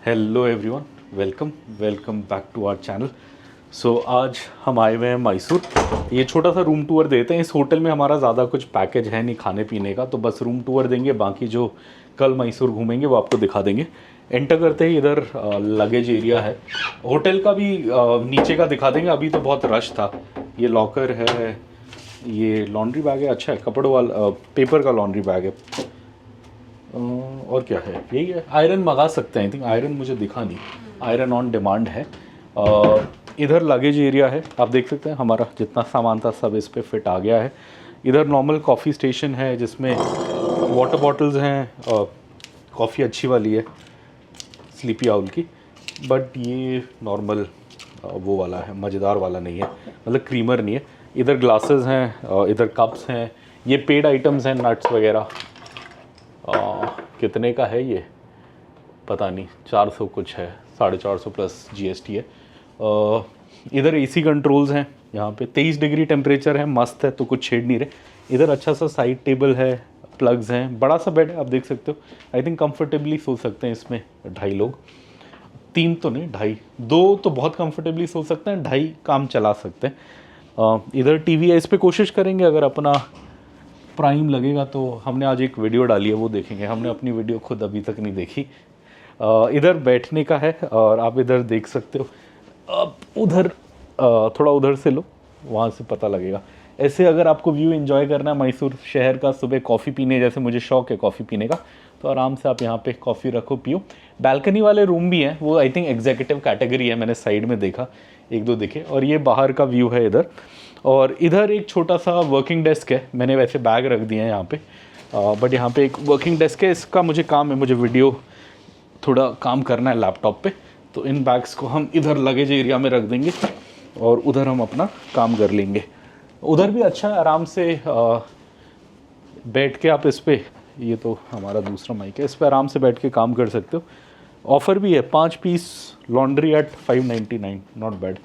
Hello everyone, welcome welcome back to our channel. So आज हम आए हुए हैं मैसूर। ये छोटा सा रूम टूर देते हैं। इस होटल में हमारा ज़्यादा कुछ पैकेज है नहीं खाने पीने का, तो बस रूम टूर देंगे। बाकी जो कल मैसूर घूमेंगे वो आपको दिखा देंगे। एंटर करते ही इधर लगेज एरिया है। होटल का भी नीचे का दिखा देंगे। अभी तो बहुत रश था। ये लॉकर है, ये लॉन्ड्री बैग है। अच्छा है, कपड़ों वाला पेपर का लॉन्ड्री बैग है। और क्या है, यही है। आयरन मंगा सकते हैं। आई थिंक आयरन मुझे दिखा नहीं, आयरन ऑन डिमांड है। इधर लगेज एरिया है, आप देख सकते हैं। हमारा जितना सामान था सब इस पे फिट आ गया है। इधर नॉर्मल कॉफ़ी स्टेशन है जिसमें वाटर बॉटल्स हैं। कॉफ़ी अच्छी वाली है, स्लीपी आउल की। बट ये नॉर्मल वो वाला है, मज़ेदार वाला नहीं है, मतलब क्रीमर नहीं है। इधर ग्लासेस हैं, इधर कप्स हैं। ये पेड आइटम्स हैं, नट्स वगैरह। कितने का है ये पता नहीं, 400 कुछ है, 450 प्लस जीएसटी है। इधर एसी कंट्रोल्स हैं। यहाँ पे 23 डिग्री टेम्परेचर है, मस्त है, तो कुछ छेड़ नहीं रहे। इधर अच्छा सा साइड टेबल है, प्लग्स हैं, बड़ा सा बेड है, आप देख सकते हो। आई थिंक कंफर्टेबली सो सकते हैं इसमें 2.5 लोग। 3 तो नहीं, 2.5, 2 तो बहुत कंफर्टेबली सो सकते हैं, 2.5 काम चला सकते हैं। इधर टीवी है, इस पर कोशिश करेंगे अगर अपना प्राइम लगेगा तो। हमने आज एक वीडियो डाली है, वो देखेंगे। हमने अपनी वीडियो खुद अभी तक नहीं देखी। इधर बैठने का है और आप इधर देख सकते हो। अब उधर थोड़ा उधर से लो, वहाँ से पता लगेगा। ऐसे अगर आपको व्यू एंजॉय करना है मैसूर शहर का, सुबह कॉफ़ी पीने, जैसे मुझे शौक है कॉफ़ी पीने का, तो आराम से आप यहाँ पे कॉफ़ी रखो, पियो। बैल्कनी वाले रूम भी हैं, वो आई थिंक एग्जीक्यूटिव कैटेगरी है, मैंने साइड में देखा, 1-2 दिखे। और ये बाहर का व्यू है इधर। और इधर एक छोटा सा वर्किंग डेस्क है। मैंने वैसे बैग रख दिए हैं यहाँ पे, बट यहाँ पे एक वर्किंग डेस्क है। इसका मुझे काम है, मुझे वीडियो थोड़ा काम करना है लैपटॉप पे, तो इन बैग्स को हम इधर लगेज एरिया में रख देंगे और उधर हम अपना काम कर लेंगे। उधर भी अच्छा है, आराम से बैठ के आप इस पर, ये तो हमारा दूसरा माइक है, इस पर आराम से बैठ के काम कर सकते हो। ऑफ़र भी है, 5 piece laundry at 599, not bad.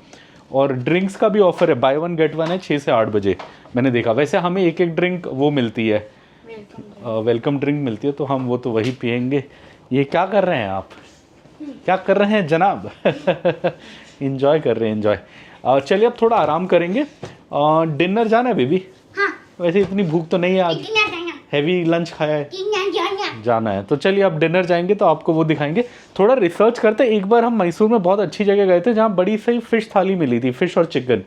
और ड्रिंक्स का भी ऑफ़र है, बाय 1 गेट 1 है 6 से 8 बजे, मैंने देखा। वैसे हमें एक ड्रिंक वो मिलती है, वेलकम ड्रिंक मिलती है, तो हम वो तो वही पियेंगे। ये क्या कर रहे हैं आप, क्या कर रहे हैं जनाब? इंजॉय कर रहे हैं, इंजॉय। चलिए अब थोड़ा आराम करेंगे। डिनर जाना है बेबी? हाँ। वैसे इतनी भूख तो नहीं है आज, हैवी लंच खाया है, जाना है। तो चलिए अब डिनर जाएंगे तो आपको वो दिखाएंगे। थोड़ा रिसर्च करते हैं। एक बार हम मैसूर में बहुत अच्छी जगह गए थे जहाँ बड़ी सही फ़िश थाली मिली थी, फ़िश और चिकन।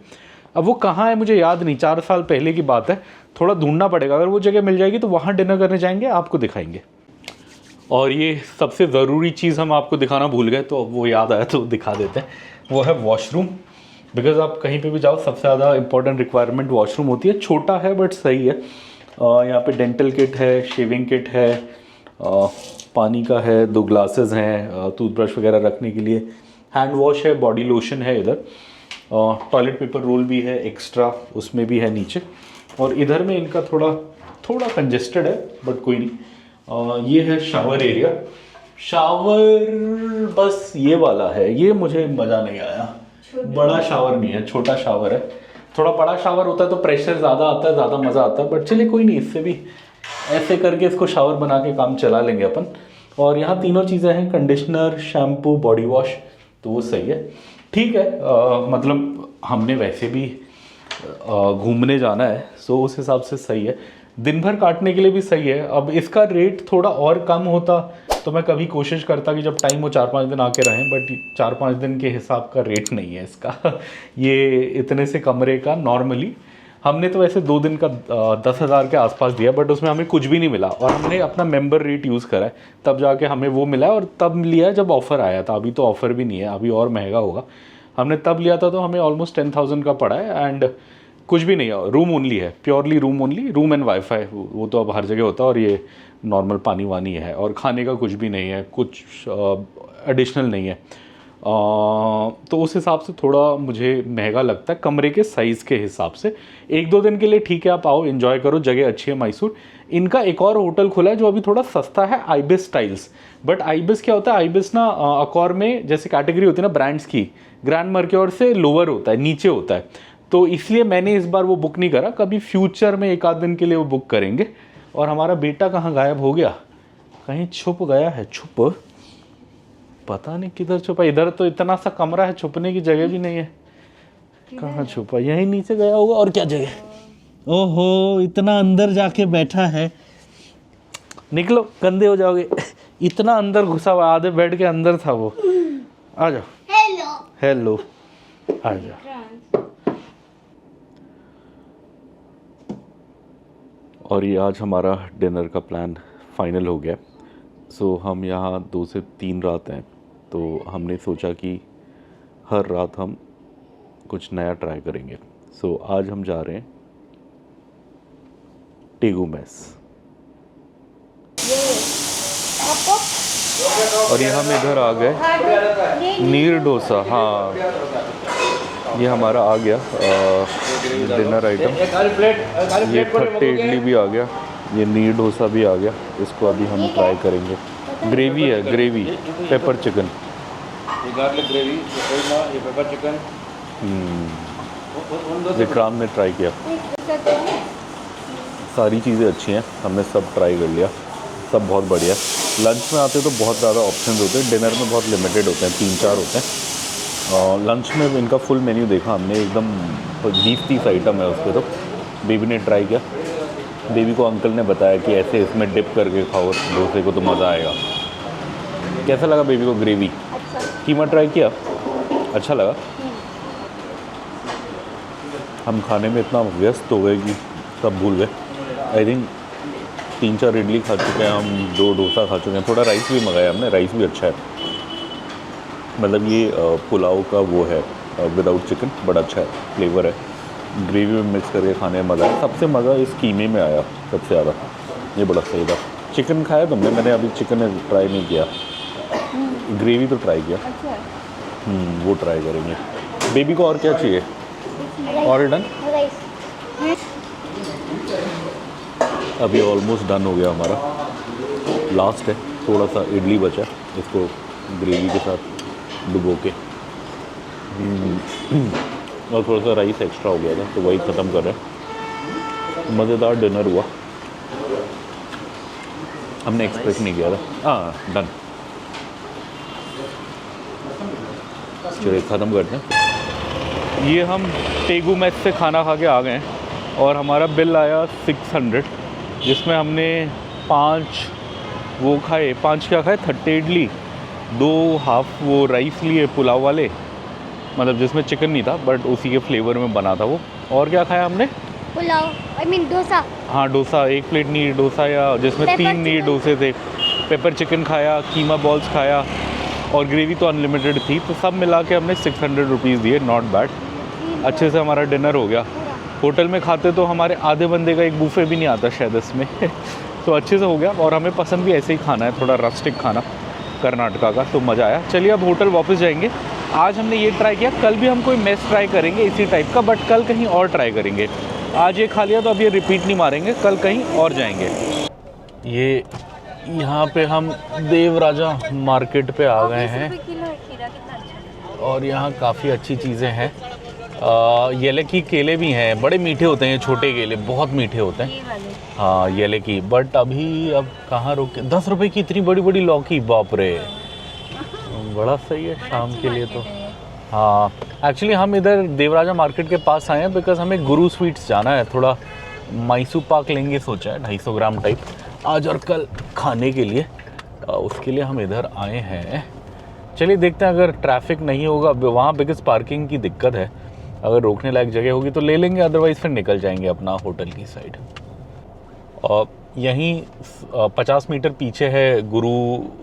अब वो कहाँ है मुझे याद नहीं, 4 साल पहले की बात है, थोड़ा ढूंढना पड़ेगा। अगर वो जगह मिल जाएगी तो वहाँ डिनर करने जाएंगे, आपको दिखाएंगे। और ये सबसे ज़रूरी चीज़ हम आपको दिखाना भूल गए, तो वो याद आया तो दिखा देते हैं। वो है वॉशरूम। बिकॉज आप कहीं पे भी जाओ, सबसे ज़्यादा इंपॉर्टेंट रिक्वायरमेंट वॉशरूम होती है। छोटा है बट सही है। यहाँ पे डेंटल किट है, शेविंग किट है, पानी का है, 2 ग्लासेस हैं, टूथब्रश वगैरह रखने के लिए, हैंड वॉश है, बॉडी लोशन है इधर, टॉयलेट पेपर रोल भी है एक्स्ट्रा, उसमें भी है नीचे। और इधर में इनका थोड़ा कंजेस्टेड है, बट कोई नहीं। ये है शावर एरिया। शावर बस ये वाला है, ये मुझे मज़ा नहीं आया। बड़ा शावर नहीं है, छोटा शावर है। थोड़ा बड़ा शावर होता है तो प्रेशर ज़्यादा आता है, ज़्यादा मज़ा आता है। बट चलिए कोई नहीं, इससे भी ऐसे करके इसको शावर बना के काम चला लेंगे अपन। और यहाँ तीनों चीज़ें हैं, कंडीशनर, शैम्पू, बॉडी वॉश, तो वो सही है, ठीक है। मतलब हमने वैसे भी घूमने जाना है, सो उस हिसाब से सही है। दिन भर काटने के लिए भी सही है। अब इसका रेट थोड़ा और कम होता तो मैं कभी कोशिश करता कि जब टाइम हो 4-5 दिन आके रहें, बट 4-5 दिन के हिसाब का रेट नहीं है इसका। ये इतने से कमरे का नॉर्मली हमने तो वैसे 2 दिन का 10,000 के आसपास दिया, बट उसमें हमें कुछ भी नहीं मिला। और हमने अपना मेंबर रेट यूज़ करा है, तब जाके हमें वो मिला है। और तब लिया है जब ऑफ़र आया था, अभी तो ऑफ़र भी नहीं है, अभी और महंगा होगा। हमने तब लिया था तो हमें ऑलमोस्ट 10,000 का पड़ा है। एंड कुछ भी नहीं है, रूम ओनली है, purely room only, room and wifi, वो तो अब हर जगह होता है। और ये नॉर्मल पानी वानी है, और खाने का कुछ भी नहीं है, कुछ एडिशनल नहीं है। तो उस हिसाब से थोड़ा मुझे महंगा लगता है कमरे के साइज़ के हिसाब से। 1-2 दिन के लिए ठीक है, आप आओ एंजॉय करो, जगह अच्छी है मैसूर। इनका एक और होटल खुला है जो अभी थोड़ा सस्ता है, आइबिस स्टाइल्स। बट आइबिस क्या होता है, आइबिस ना अकॉर में जैसे कैटेगरी होती है ना ब्रांड्स की, ग्रैंड मर्क्योर से लोअर होता है, नीचे होता है। तो इसलिए मैंने इस बार वो बुक नहीं करा, कभी फ्यूचर में 1 आध दिन के लिए वो बुक करेंगे। और हमारा बेटा कहाँ गायब हो गया, कहीं छुप गया है, छुप पता नहीं किधर छुपा, इधर तो इतना सा कमरा है, छुपने की जगह भी नहीं है। कहाँ छुपा, यहीं नीचे गया होगा और क्या जगह। ओहो, इतना अंदर जाके बैठा है, निकलो गंदे हो जाओगे। इतना अंदर घुसा हुआ, आधे बेड के अंदर था वो। आ जाओ। हेलो हेलो, आ जाओ। और ये आज हमारा डिनर का प्लान फाइनल हो गया। सो हम यहाँ 2 से 3 रात हैं, तो हमने सोचा कि हर रात हम कुछ नया ट्राई करेंगे। सो आज हम जा रहे हैं टेगू मेस, और ये हम इधर आ गए नीर डोसा। हाँ, ये हमारा आ गया डिनर आइटम। ये खट्टे इडली भी आ गया, ये नीर डोसा भी आ गया। इसको अभी हम ट्राई करेंगे। ग्रेवी है, ग्रेवी पेपर चिकन, ये गार्लिक ग्रेवी, ये पेपर चिकन। विक्रांत ने ट्राई किया। सारी चीज़ें अच्छी हैं, हमने सब ट्राई कर लिया, सब बहुत बढ़िया। लंच में आते तो बहुत ज़्यादा ऑप्शंस होते हैं, डिनर में बहुत लिमिटेड होते हैं, 3-4 होते हैं। और लंच में इनका फुल मेन्यू देखा हमने, एकदम 20-30 आइटम है उस पर। तो बेबी ने ट्राई किया, बेबी को अंकल ने बताया कि ऐसे इसमें डिप करके खाओ डोसे को तो मज़ा आएगा। कैसा लगा बेबी को ग्रेवी? अच्छा। कीमा ट्राई किया, अच्छा लगा। हम खाने में इतना व्यस्त हो गए कि सब भूल गए। आई थिंक 3-4 इडली खा चुके हैं हम, 2 डोसा खा चुके हैं, थोड़ा राइस भी मंगाया हमने। राइस भी अच्छा है, मतलब ये पुलाव का वो है विदाउट चिकन, बड़ा अच्छा है, फ्लेवर है। ग्रेवी में मिक्स करके खाने में मज़ा आया। सबसे मज़ा इस कीमे में आया सबसे ज़्यादा, ये बड़ा सही था। चिकन खाया तुमने? मैंने अभी चिकन ट्राई नहीं किया, ग्रेवी तो ट्राई किया। वो ट्राई करेंगे। बेबी को और क्या चाहिए? और डन? अभी ऑलमोस्ट डन हो गया हमारा, लास्ट है, थोड़ा सा इडली बचा, इसको ग्रेवी के साथ डुबो के, और थोड़ा सा राइस एक्स्ट्रा हो गया था तो वही ख़त्म कर रहे हैं। मज़ेदार डिनर हुआ, हमने एक्सपेक्ट नहीं किया था। हाँ, डन। चलिए ख़त्म करते हैं। ये हम टेगू मेस से खाना खा के आ गए हैं और हमारा बिल आया 600, जिसमें हमने 5 वो खाए, 5 क्या खाए, 30 इडली, 2 हाफ वो राइस लिए पुलाव वाले, मतलब जिसमें चिकन नहीं था बट उसी के फ्लेवर में बना था वो। और क्या खाया हमने? Pulao, I mean dosa. हाँ डोसा, 1 प्लेट नीर डोसा, या जिसमें 3 नीर डोसे थे। पेपर चिकन खाया, कीमा बॉल्स खाया, और ग्रेवी तो अनलिमिटेड थी। तो सब मिला के हमने 600 रुपीज़ दिए, नॉट बैड। अच्छे से हमारा डिनर हो गया। होटल में खाते तो हमारे आधे बंदे का एक बूफे भी नहीं आता शायद इसमें। तो अच्छे से हो गया, और हमें पसंद भी ऐसे ही खाना है, थोड़ा रस्टिक खाना कर्नाटका का, तो मज़ा आया। चलिए अब होटल वापस जाएंगे। आज हमने ये ट्राई किया, कल भी हम कोई मेस ट्राई करेंगे इसी टाइप का, बट कल कहीं और ट्राई करेंगे। आज ये खा लिया तो अब ये रिपीट नहीं मारेंगे, कल कहीं और जाएंगे। ये यहाँ पे हम देवराजा मार्केट पे आ गए हैं, और यहाँ काफ़ी अच्छी चीज़ें हैं। येले की केले भी हैं, बड़े मीठे होते हैं, छोटे केले बहुत मीठे होते हैं। हाँ येले की, बट अभी अब कहाँ रुके, 10 रुपए की इतनी बड़ी बड़ी लौकी, बाप रे, बड़ा सही है शाम के लिए तो। हाँ एक्चुअली हम इधर देवराजा मार्केट के पास आए हैं बिकॉज हमें गुरु स्वीट्स जाना है, थोड़ा मैसूर पाक लेंगे सोचा है, 250 ग्राम टाइप आज और कल खाने के लिए। उसके लिए हम इधर आए हैं। चलिए देखते हैं, अगर ट्रैफिक नहीं होगा वहाँ, बिकॉज पार्किंग की दिक्कत है, अगर रोकने लायक जगह होगी तो ले लेंगे, अदरवाइज़ फिर निकल जाएंगे अपना होटल की साइड। और यहीं 50 मीटर पीछे है गुरु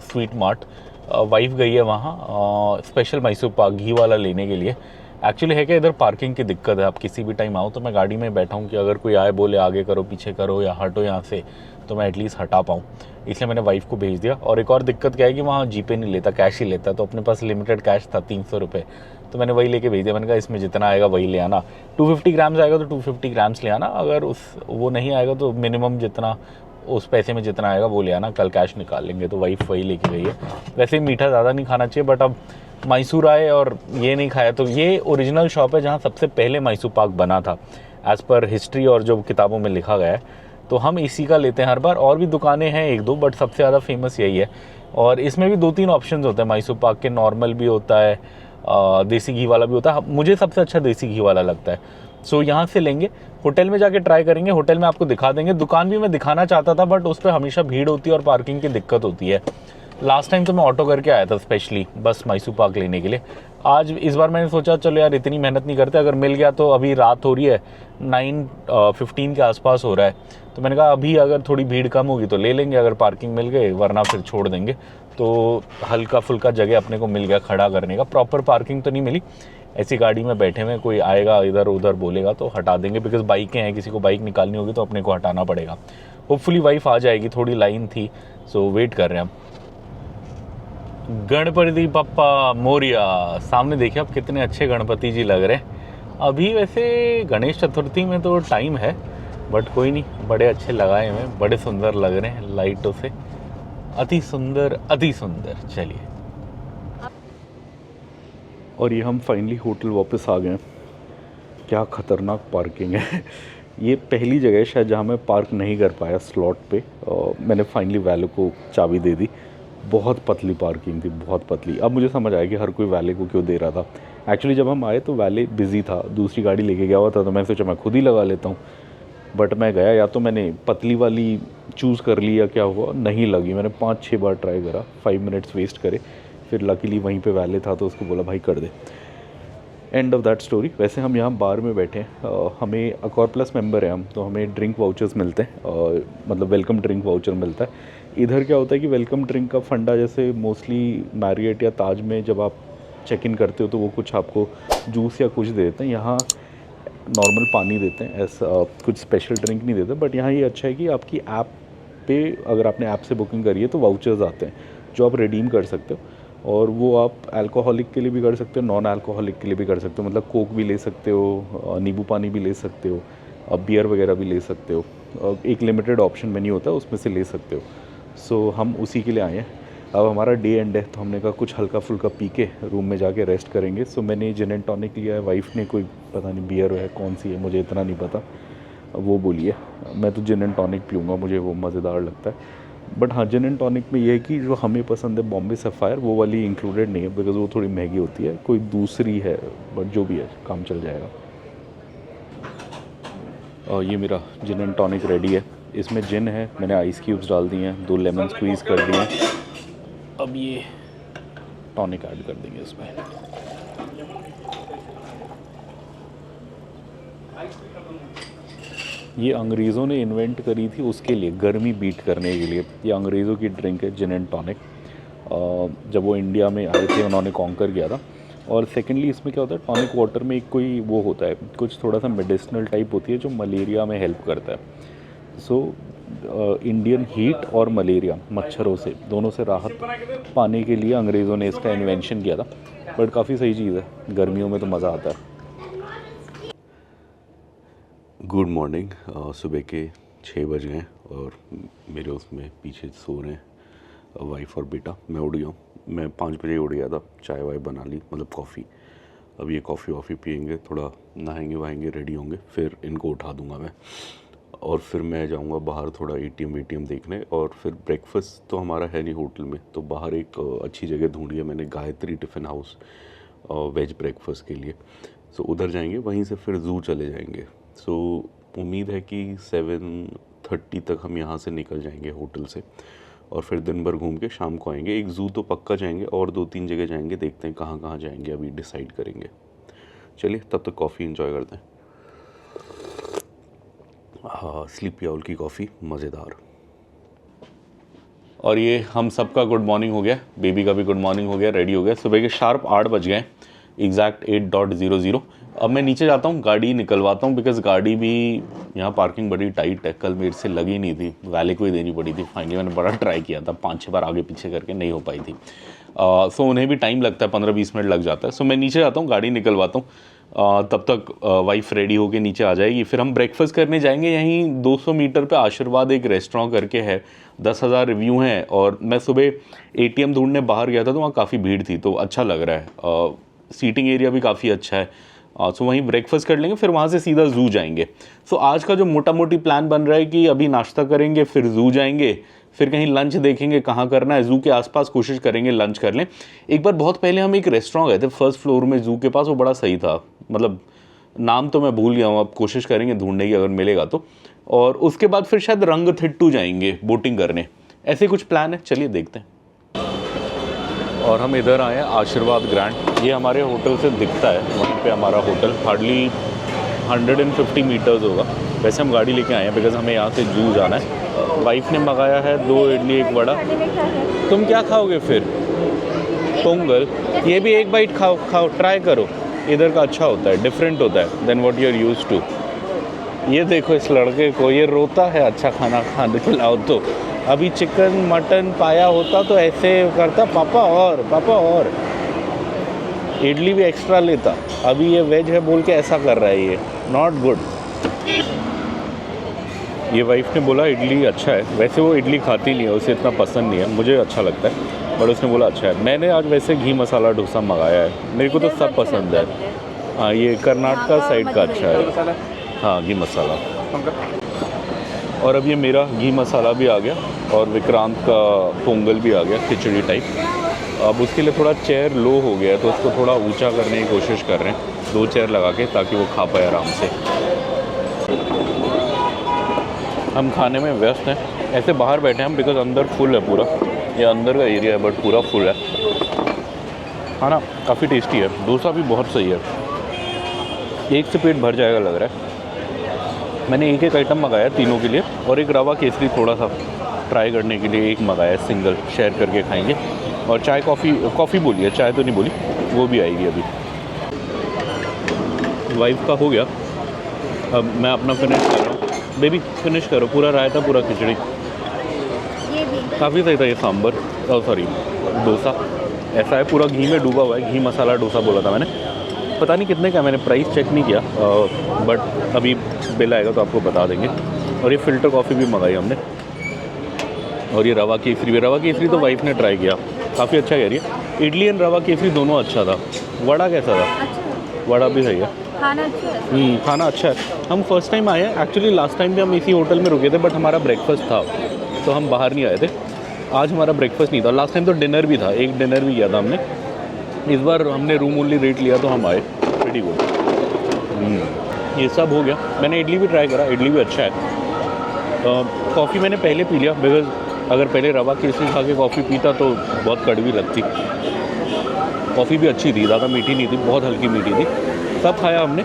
स्वीट मार्ट। वाइफ गई है वहाँ स्पेशल मैसूर पाक घी वाला लेने के लिए। एक्चुअली है कि इधर पार्किंग की दिक्कत है, आप किसी भी टाइम आओ तो मैं गाड़ी में बैठा हूँ कि अगर कोई आए बोले आगे करो पीछे करो या हटो यहाँ से, तो मैं एटलीस्ट हटा पाऊँ, इसलिए मैंने वाइफ को भेज दिया। और एक और दिक्कत क्या है कि वहाँ जीपे नहीं लेता, कैश ही लेता, तो अपने पास लिमिटेड कैश था 300 रुपये, तो मैंने वही लेके भेज दिया। मैंने कहा इसमें जितना आएगा वही ले आना, 250 ग्राम्स आएगा तो 250 ग्राम्स ले आना, अगर वो नहीं आएगा तो मिनिमम जितना उस पैसे में जितना आएगा वो ले आना, कल कैश निकाल लेंगे। तो वाइफ वही लेके गई है। वैसे मीठा ज़्यादा नहीं खाना चाहिए, बट अब मैसूर आए और ये नहीं खाया, तो ये ओरिजिनल शॉप है जहाँ सबसे पहले मैसूर पाक बना था एज़ पर हिस्ट्री और जो किताबों में लिखा गया है, तो हम इसी का लेते हैं हर बार। और भी दुकानें हैं 1-2, बट सबसे ज़्यादा फेमस यही है। और इसमें भी 2-3 ऑप्शंस होते हैं मैसूर पाक के, नॉर्मल भी होता है, देसी घी वाला भी होता है। मुझे सबसे अच्छा देसी घी वाला लगता है। सो यहाँ से लेंगे, होटल में जाके ट्राई करेंगे, होटल में आपको दिखा देंगे। दुकान भी मैं दिखाना चाहता था बट उस पर हमेशा भीड़ होती है और पार्किंग की दिक्कत होती है। लास्ट टाइम तो मैं ऑटो करके आया था स्पेशली बस मैसूर पाक लेने के लिए। आज इस बार मैंने सोचा चलो यार इतनी मेहनत नहीं करते, अगर मिल गया तो। अभी रात हो रही है, 9:15 के आसपास हो रहा है, तो मैंने कहा अभी अगर थोड़ी भीड़ कम होगी तो ले लेंगे, अगर पार्किंग मिल गई, वरना फिर छोड़ देंगे। तो हल्का फुल्का जगह अपने को मिल गया खड़ा करने का। प्रॉपर पार्किंग तो नहीं मिली, ऐसी गाड़ी में बैठे हुए, कोई आएगा इधर उधर बोलेगा तो हटा देंगे, बिकॉज बाइकें हैं, किसी को बाइक निकालनी होगी तो अपने को हटाना पड़ेगा। होपफुली वाइफ आ जाएगी, थोड़ी लाइन थी, सो वेट कर रहे हैं हम। गणपति बप्पा मोरिया, सामने देखिए आप कितने अच्छे गणपति जी लग रहे हैं। अभी वैसे गणेश चतुर्थी में तो टाइम है, बट कोई नहीं, बड़े अच्छे लगाए हुए हैं, बड़े सुंदर लग रहे हैं लाइटों से, अति सुंदर अति सुंदर। चलिए, और ये हम फाइनली होटल वापस आ गए हैं। क्या ख़तरनाक पार्किंग है। ये पहली जगह है शायद जहाँ मैं पार्क नहीं कर पाया स्लॉट पे। मैंने फाइनली वैले को चाबी दे दी। बहुत पतली पार्किंग थी, बहुत पतली। अब मुझे समझ आया कि हर कोई वैले को क्यों दे रहा था। एक्चुअली जब हम आए तो वैले बिज़ी था, दूसरी गाड़ी लेके गया हुआ था, तो मैं सोचा मैं खुद ही लगा लेता हूँ। बट मैं गया, या तो मैंने पतली वाली चूज़ कर ली या क्या हुआ, नहीं लगी। मैंने 5-6 बार ट्राई करा, 5 मिनट्स वेस्ट करे, फिर लकीली वहीं पे वैले था तो उसको बोला भाई कर दे। End of that story. वैसे हम यहाँ बार में बैठे हैं, हमें अकॉर प्लस मेंबर है हम, तो हमें ड्रिंक वाउचर्स मिलते हैं, मतलब वेलकम ड्रिंक वाउचर मिलता है। इधर क्या होता है कि वेलकम ड्रिंक का फंडा, जैसे मोस्टली मैरियट या ताज में जब आप चेक इन करते हो तो वो कुछ आपको जूस या कुछ दे देते हैं, यहाँ नॉर्मल पानी देते हैं, ऐसा कुछ स्पेशल ड्रिंक नहीं देते। बट यहाँ ये अच्छा है कि आपकी ऐप पे, अगर आपने ऐप से बुकिंग करी है तो वाउचर्स आते हैं जो आप रिडीम कर सकते हो, और वो आप अल्कोहलिक के लिए भी कर सकते हो, नॉन अल्कोहलिक के लिए भी कर सकते हो। मतलब कोक भी ले सकते हो, नींबू पानी भी ले सकते हो, बियर वगैरह भी ले सकते हो। एक लिमिटेड ऑप्शन मेन्यू होता है, उसमें से ले सकते हो। सो हम उसी के लिए आए हैं। अब हमारा डे एंड है, तो हमने कहा कुछ हल्का फुल्का पी के रूम में जाके रेस्ट करेंगे। सो मैंने जिन एंड टॉनिक लिया है, वाइफ ने कोई पता नहीं बियर है कौन सी है, मुझे इतना नहीं पता, वो बोलिए। मैं तो जिन एंड टॉनिक पीऊँगा, मुझे वो मज़ेदार लगता है। बट हाँ, जिन एंड टॉनिक में ये है कि जो हमें पसंद है बॉम्बे सफ़ायर, वो वाली इंक्लूडेड नहीं है, बिकॉज वो थोड़ी महंगी होती है। कोई दूसरी है, बट जो भी है काम चल जाएगा। और ये मेरा जिन एंड टॉनिक रेडी है। इसमें जिन है, मैंने आइस क्यूब्स डाल दिए हैं, 2 लेमन स्क्वीज़ कर दिए हैं। अब ये टॉनिक ऐड कर देंगे इसमें। ये अंग्रेज़ों ने इन्वेंट करी थी उसके लिए, गर्मी बीट करने के लिए। ये अंग्रेज़ों की ड्रिंक है, जिन एंड टॉनिक। जब वो इंडिया में आए थे, उन्होंने कॉन्कर किया था। और सेकेंडली इसमें क्या होता है, टॉनिक वाटर में एक कोई वो होता है, कुछ थोड़ा सा मेडिसिनल टाइप होती है जो मलेरिया में हेल्प करता है। सो इंडियन हीट और मलेरिया, मच्छरों से, दोनों से राहत पाने के लिए अंग्रेज़ों ने इसका इन्वेंशन किया था। बट काफ़ी सही चीज़ है, गर्मियों में तो मज़ा आता है। Good morning. सुबह के 6 बज गए और मेरे उसमें पीछे सो रहे हैं वाइफ और बेटा। मैं उठ गया हूँ, मैं 5 बजे उठ गया था, चाय वाय बना ली, मतलब कॉफ़ी। अब ये कॉफ़ी वॉफ़ी पियेंगे, थोड़ा नहाएंगे वहाएंगे, रेडी होंगे, फिर इनको उठा दूंगा मैं, और फिर मैं जाऊंगा बाहर थोड़ा एटीएम देखने। और फिर ब्रेकफास्ट तो हमारा है नहीं होटल में, तो बाहर एक अच्छी जगह ढूंढी है मैंने, Gayatri tiffin house, veg breakfast के लिए। सो उधर जाएंगे, वहीं से फिर ज़ू चले जाएंगे। सो उम्मीद है कि 7:30 तक हम यहाँ से निकल जाएंगे होटल से, और फिर दिन भर घूम के शाम को आएंगे। एक ज़ू तो पक्का जाएंगे, और 2-3 जगह जाएंगे, देखते हैं कहाँ कहाँ जाएंगे, अभी डिसाइड करेंगे। चलिए, तब तक कॉफ़ी इंजॉय करते हैं। हाँ, स्लीपी आउल की कॉफ़ी मज़ेदार। और ये हम सबका गुड मॉर्निंग हो गया, बेबी का भी गुड मॉर्निंग हो गया, रेडी हो गया। सुबह के शार्प 8 बज गए, एग्जैक्ट 8:00। अब मैं नीचे जाता हूँ, गाड़ी निकलवाता हूँ, बिकॉज़ गाड़ी भी यहाँ पार्किंग बड़ी टाइट है, कल मेरे से लगी नहीं थी, वैले को ही देनी पड़ी थी। फाइनली मैंने बड़ा ट्राई किया था, 5-6 बार आगे पीछे करके नहीं हो पाई थी। सो उन्हें भी टाइम लगता है, 15-20 मिनट लग जाता है। सो मैं नीचे जाता हूँ, गाड़ी निकलवाता हूँ, तब तक वाइफ रेडी होके नीचे आ जाएगी। फिर हम ब्रेकफास्ट करने जाएंगे, यहीं 200 मीटर पे आशीर्वाद एक रेस्टोरेंट करके है, 10,000 रिव्यू हैं। और मैं सुबह एटीएम ढूंढने बाहर गया था तो वहाँ काफ़ी भीड़ थी, तो अच्छा लग रहा है। सीटिंग एरिया भी काफ़ी अच्छा है, सो वहीं ब्रेकफास्ट कर लेंगे, फिर वहाँ से सीधा ज़ू जाएंगे। सो आज का जो मोटा मोटी प्लान बन रहा है कि अभी नाश्ता करेंगे, फिर ज़ू जाएंगे, फिर कहीं लंच देखेंगे कहाँ करना है, ज़ू के आसपास कोशिश करेंगे लंच कर लें। एक बार बहुत पहले हम एक रेस्टोरेंट गए थे फर्स्ट फ्लोर में ज़ू के पास, वो बड़ा सही था, मतलब नाम तो मैं भूल गया हूँ, अब कोशिश करेंगे ढूंढने की अगर मिलेगा तो। और उसके बाद फिर शायद रंगथिट्टू जाएंगे बोटिंग करने, ऐसे कुछ प्लान है, चलिए देखते हैं। और हम इधर आए हैं आशीर्वाद ग्रैंड, ये हमारे होटल से दिखता है, वहीं पे हमारा होटल हार्डली 150 मीटर्स होगा। वैसे हम गाड़ी लेके आए हैं बिकॉज़ हमें यहाँ से जू जाना है। वाइफ ने मंगाया है 2 इडली 1 वड़ा। तुम क्या खाओगे फिर? पोंगल। ये भी 1 बाइट खाओ ट्राई करो, इधर का अच्छा होता है, डिफरेंट होता है then what you are used to. ये देखो इस लड़के को, ये रोता है अच्छा खाना खाने खिलाओ तो। अभी चिकन मटन पाया होता तो ऐसे करता, पापा और इडली भी एक्स्ट्रा लेता। अभी ये वेज है बोल के ऐसा कर रहा है, ये नॉट गुड। ये वाइफ ने बोला इडली अच्छा है, वैसे वो इडली खाती नहीं है, उसे इतना पसंद नहीं है, मुझे अच्छा लगता है बट उसने बोला अच्छा है। मैंने आज वैसे घी मसाला डोसा मंगाया है, मेरे को तो सब पसंद है। हाँ ये कर्नाटका साइड का अच्छा है, हाँ घी मसाला। और अब ये मेरा घी मसाला भी आ गया और विक्रांत का पोंगल भी आ गया, खिचड़ी टाइप। अब उसके लिए थोड़ा चेयर लो हो गया है तो उसको थोड़ा ऊंचा करने की कोशिश कर रहे हैं, 2 चेयर लगा के, ताकि वो खा पाए आराम से। हम खाने में व्यस्त हैं, ऐसे बाहर बैठे हैं हम बिकॉज अंदर फुल है पूरा, ये अंदर का एरिया है बट पूरा फुल है। खाना काफ़ी टेस्टी है, डोसा भी बहुत सही है, एक से पेट भर जाएगा लग रहा है। मैंने एक आइटम मंगाया तीनों के लिए, और एक रवा केसरी थोड़ा सा ट्राई करने के लिए एक मंगाया, सिंगल शेयर करके खाएंगे। और चाय कॉफ़ी बोली है, चाय तो नहीं बोली, वो भी आएगी अभी। वाइफ का हो गया, अब मैं अपना फिनिश कर रहा हूँ। बेबी फिनिश करो, पूरा रायता पूरा खिचड़ी, ये भी काफ़ी सही था ये सांभर, सॉरी डोसा ऐसा है पूरा घी में डूबा हुआ है, घी मसाला डोसा बोला था मैंने। पता नहीं कितने का, मैंने प्राइस चेक नहीं किया, बट अभी बिल आएगा तो आपको बता देंगे। और ये फ़िल्टर कॉफ़ी भी मंगाई हमने, और ये रवा केसरी तो वाइफ ने ट्राई किया, काफ़ी अच्छा कह रही है। इडली एंड रवा केसरी दोनों अच्छा था। वड़ा कैसा था? अच्छा, वड़ा भी सही है, खाना अच्छा है। खाना अच्छा है। हम फर्स्ट टाइम आए हैं, एक्चुअली लास्ट टाइम भी हम इसी होटल में रुके थे बट हमारा ब्रेकफास्ट था तो हम बाहर नहीं आए थे। आज हमारा ब्रेकफास्ट नहीं था, लास्ट टाइम तो डिनर भी था, एक डिनर भी किया था हमने। इस बार हमने रूम ओनली रेट लिया तो हम आए, प्रीटी गुड। ये सब हो गया। मैंने इडली भी ट्राई करा, इडली भी अच्छा है। कॉफ़ी मैंने पहले पी लिया बिकॉज अगर पहले रवा केसरी खा के कॉफ़ी पीता तो बहुत कड़वी लगती। कॉफ़ी भी अच्छी थी, ज़्यादा मीठी नहीं थी, बहुत हल्की मीठी थी। सब खाया हमने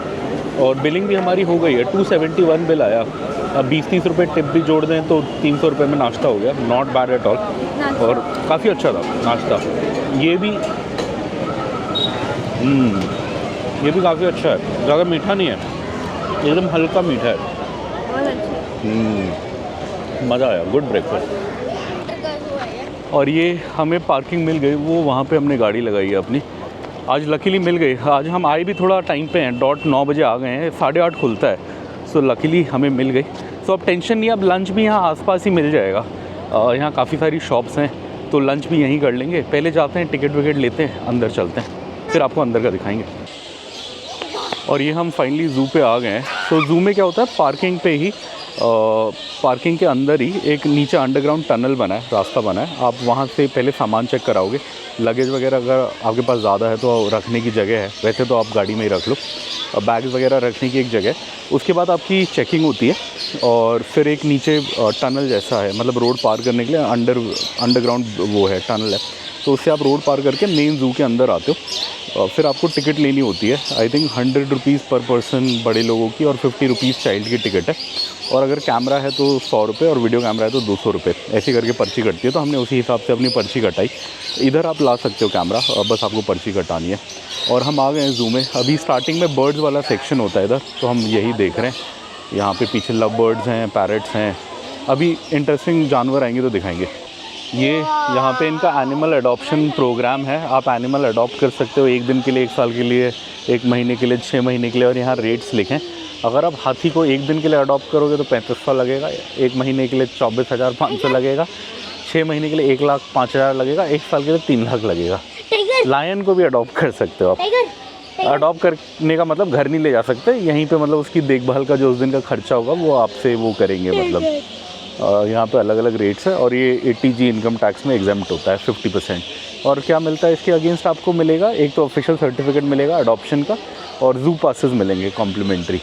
और बिलिंग भी हमारी हो गई है, 271 बिल आया। अब 20-30 रुपये टिप भी जोड़ दें तो 300 रुपये में नाश्ता हो गया, नॉट बैड एट ऑल। और काफ़ी अच्छा था नाश्ता। ये भी काफ़ी अच्छा है, ज़्यादा मीठा नहीं है, एकदम हल्का मीठा है। बहुत अच्छा। मज़ा आया, गुड ब्रेकफास्ट। और ये हमें पार्किंग मिल गई, वो वहाँ पे हमने गाड़ी लगाई है अपनी, आज लकीली मिल गई। आज हम आए भी थोड़ा टाइम पे हैं, डॉट 9 बजे आ गए हैं, 8:30 खुलता है, सो लकीली हमें मिल गई। सो अब टेंशन नहीं, अब लंच भी यहाँ आसपास ही मिल जाएगा। यहाँ काफ़ी सारी शॉप्स हैं तो लंच भी यहीं कर लेंगे। पहले जाते हैं, टिकट विकेट लेते हैं, अंदर चलते हैं, फिर आपको अंदर का दिखाएंगे। और ये हम फाइनली ज़ू पे आ गए हैं। तो ज़ू में क्या होता है, पार्किंग पे ही पार्किंग के अंदर ही एक नीचे अंडरग्राउंड टनल बना है, रास्ता बना है। आप वहाँ से पहले सामान चेक कराओगे, लगेज वगैरह अगर आपके पास ज़्यादा है तो रखने की जगह है, वैसे तो आप गाड़ी में ही रख लो, बैग्स वगैरह रखने की एक जगह। उसके बाद आपकी चेकिंग होती है और फिर एक नीचे टनल जैसा है, मतलब रोड पार करने के लिए अंडरग्राउंड वो है, टनल है, तो उससे आप रोड पार करके मेन ज़ू के अंदर आते हो। फिर आपको टिकट लेनी होती है, आई थिंक 100 रुपीज़ पर पर्सन बड़े लोगों की और 50 रुपीज़ चाइल्ड की टिकट है। और अगर कैमरा है तो 100 रुपये और वीडियो कैमरा है तो 200 रुपये, ऐसे करके पर्ची कटती है। तो हमने उसी हिसाब से अपनी पर्ची कटाई। इधर आप ला सकते हो कैमरा, बस आपको पर्ची कटानी है। और हम आ गए हैं ज़ू में। अभी स्टार्टिंग में बर्ड्स वाला सेक्शन होता है इधर, तो हम यही देख रहे हैं। यहाँ पे पीछे लव बर्ड्स हैं, पैरट्स हैं, अभी इंटरेस्टिंग जानवर आएंगे तो दिखाएंगे। ये यहाँ पे इनका एनिमल अडॉप्शन प्रोग्राम है, आप एनिमल अडॉप्ट कर सकते हो 1 दिन के लिए, 1 साल के लिए, 1 महीने के लिए, 6 महीने के लिए। और यहाँ रेट्स लिखें, अगर आप हाथी को 1 दिन के लिए अडॉप्ट करोगे तो 3500 लगेगा, 1 महीने के लिए 24,500 लगेगा, 6 महीने के लिए 1,05,000 लगेगा, 1 साल के लिए 3 लाख लगेगा। लायन को भी अडॉप्ट कर सकते हो आप। अडॉप्ट करने का मतलब घर नहीं ले जा सकते, यहीं पे मतलब उसकी देखभाल का जो उस दिन का खर्चा होगा वो आपसे वो करेंगे। मतलब यहाँ पे अलग अलग रेट्स है और ये 80G इनकम टैक्स में एग्जाम्प्ट होता है 50%। और क्या मिलता है इसके अगेंस्ट आपको मिलेगा, एक तो ऑफिशियल सर्टिफिकेट मिलेगा अडॉप्शन का और जू पासेस मिलेंगे कॉम्प्लीमेंट्री।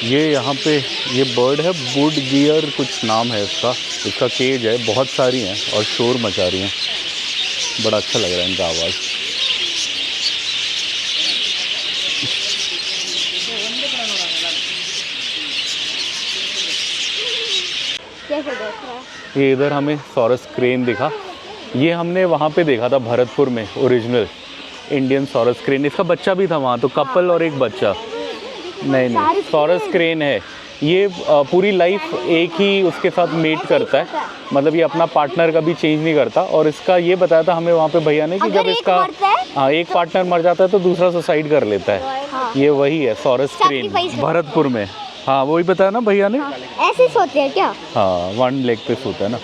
ये यहाँ पे ये बर्ड है वुड गियर कुछ नाम है इसका केज है, बहुत सारी हैं और शोर मचा रही हैं, बड़ा अच्छा लग रहा है इनका आवाज़। कैसे देख रहा है? ये इधर हमें सॉरस क्रेन दिखा, ये हमने वहाँ पे देखा था भरतपुर में ओरिजिनल इंडियन सॉरस क्रेन। इसका बच्चा भी था वहाँ, तो कपल और एक बच्चा। नहीं सॉरस क्रेन है ये, पूरी लाइफ एक ही उसके साथ मेट करता है, मतलब ये अपना पार्टनर का भी चेंज नहीं करता। और इसका ये बताया था हमें वहाँ पे भैया ने कि जब इसका एक पार्टनर मर जाता है तो दूसरा सुसाइड कर लेता है। ये वही है सॉरस क्रेन भरतपुर में। हाँ वही बताया ना भैया ने। ऐसे सोते हैं क्या? हाँ 1 लेग पे सोता है ना।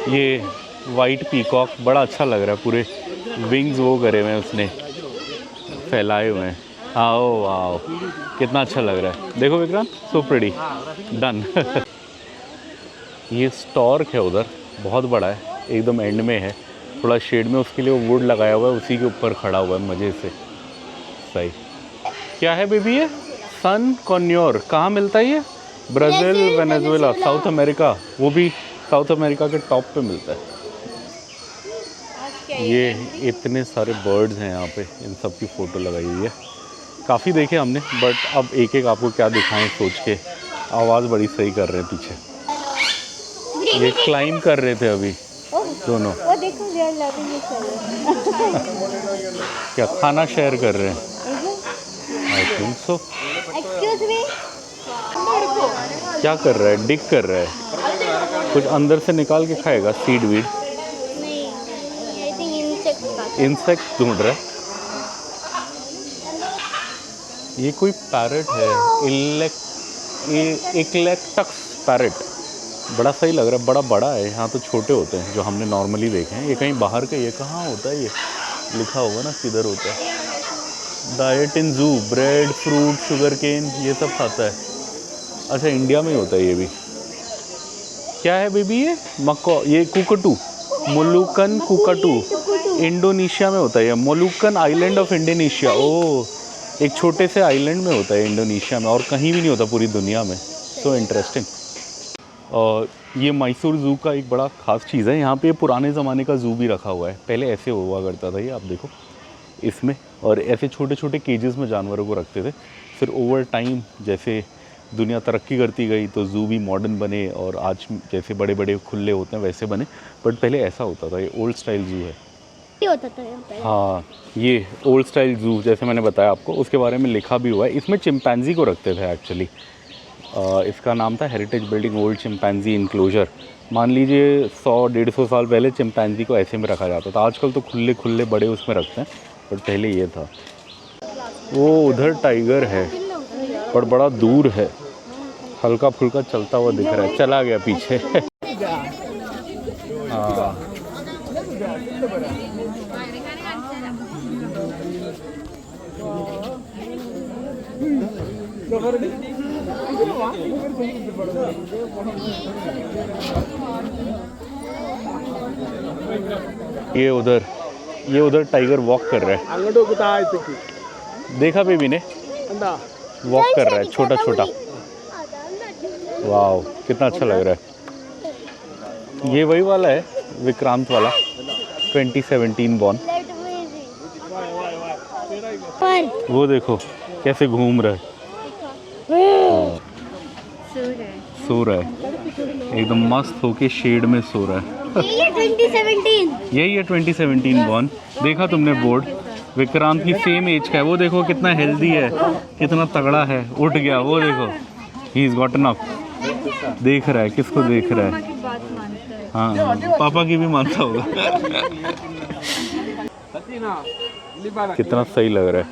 ये वाइट पीकॉक बड़ा अच्छा लग रहा है, पूरे विंग्स वो करे हुए हैं उसने, फैलाए हुए हैं। हाँ ओ वाओ कितना अच्छा लग रहा है, देखो विक्रांत सो प्रीटी डन। ये स्टॉर्क है उधर, बहुत बड़ा है, एकदम एंड में है, थोड़ा शेड में उसके लिए वो वुड लगाया हुआ है, उसी के ऊपर खड़ा हुआ है मज़े से। सही क्या है बेबी ये? सन कॉन्योर कहाँ मिलता है ये? ब्राज़ील, वेनेजुएला, साउथ अमेरिका, वो भी साउथ अमेरिका के टॉप पे मिलता है। ये इतने सारे बर्ड्स हैं यहाँ पे, इन सब की फ़ोटो लगाई हुई है। काफ़ी देखे हमने बट अब एक एक आपको क्या दिखाएं सोच के, आवाज़ बड़ी सही कर रहे हैं पीछे। ये क्लाइंब कर रहे थे अभी दोनों। वो देखो क्या खाना शेयर कर रहे हैं? I think so. Excuse me, क्या कर रहा है? डिग कर रहा है, कुछ अंदर से निकाल के खाएगा, सीड वीड। नहीं आई थिंक इंसेक्ट ढूंढ रहा है। ये कोई पैरट है, इक्लेक्टस पैरट, बड़ा सही लग रहा है, बड़ा बड़ा है। यहाँ तो छोटे होते हैं जो हमने नॉर्मली देखे हैं, ये कहीं बाहर के, ये कहाँ होता है? ये लिखा होगा ना किधर होता है। डाइट इन जू, ब्रेड, फ्रूट, शुगर केन, ये सब खाता है। अच्छा इंडिया में ही होता है ये भी। क्या है बेबी ये? मक्को, ये कुकटू, मोलुकन कुकटू, इंडोनेशिया में होता है ये, मोलुकन आइलैंड ऑफ इंडोनेशिया। ओह एक छोटे से आइलैंड में होता है इंडोनेशिया में, और कहीं भी नहीं होता पूरी दुनिया में। So interesting. और ये मैसूर ज़ू का एक बड़ा ख़ास चीज़ है, यहाँ पे पुराने ज़माने का ज़ू भी रखा हुआ है। पहले ऐसे हुआ करता था ये, आप देखो इसमें, और ऐसे छोटे छोटे केजेस में जानवरों को रखते थे। फिर ओवर टाइम जैसे दुनिया तरक्की करती गई तो ज़ू भी मॉडर्न बने, और आज जैसे बड़े बड़े खुले होते हैं वैसे बने, बट पहले ऐसा होता था। ये ओल्ड स्टाइल ज़ू है। होता था यहाँ पे। हाँ ये ओल्ड स्टाइल ज़ू जैसे मैंने बताया आपको, उसके बारे में लिखा भी हुआ है। इसमें चिंपैंजी को रखते थे एक्चुअली। इसका नाम था heritage building old chimpanzee enclosure. मान लीजिए 100-150 साल पहले चिंपैंजी को ऐसे में रखा जाता था। आजकल तो खुले खुले बड़े उसमें रखते हैं, बट पहले ये था। वो उधर टाइगर है पर बड़ा दूर है, हल्का फुल्का चलता हुआ दिख रहा है, चला गया पीछे। हाँ ये उधर टाइगर वॉक कर रहा है, देखा बेबी ने, वॉक कर रहा है छोटा छोटा। वाओ कितना अच्छा लग रहा है। ये वही वाला है विक्रांत वाला, 2017 बॉर्न। वो देखो कैसे घूम रहा है, सो रहा है एकदम मस्त होके शेड में सो रहा है। ये 2017 यही है 2017 बॉर्न। देखा तुमने बोर्ड, विक्रांत की सेम एज का है। वो देखो कितना हेल्दी है, कितना तगड़ा है, उठ गया वो देखो, ही इज गॉटन अप। देख रहा है, किसको देख रहा है? हाँ पापा की भी मानता होगा। कितना सही लग रहा है,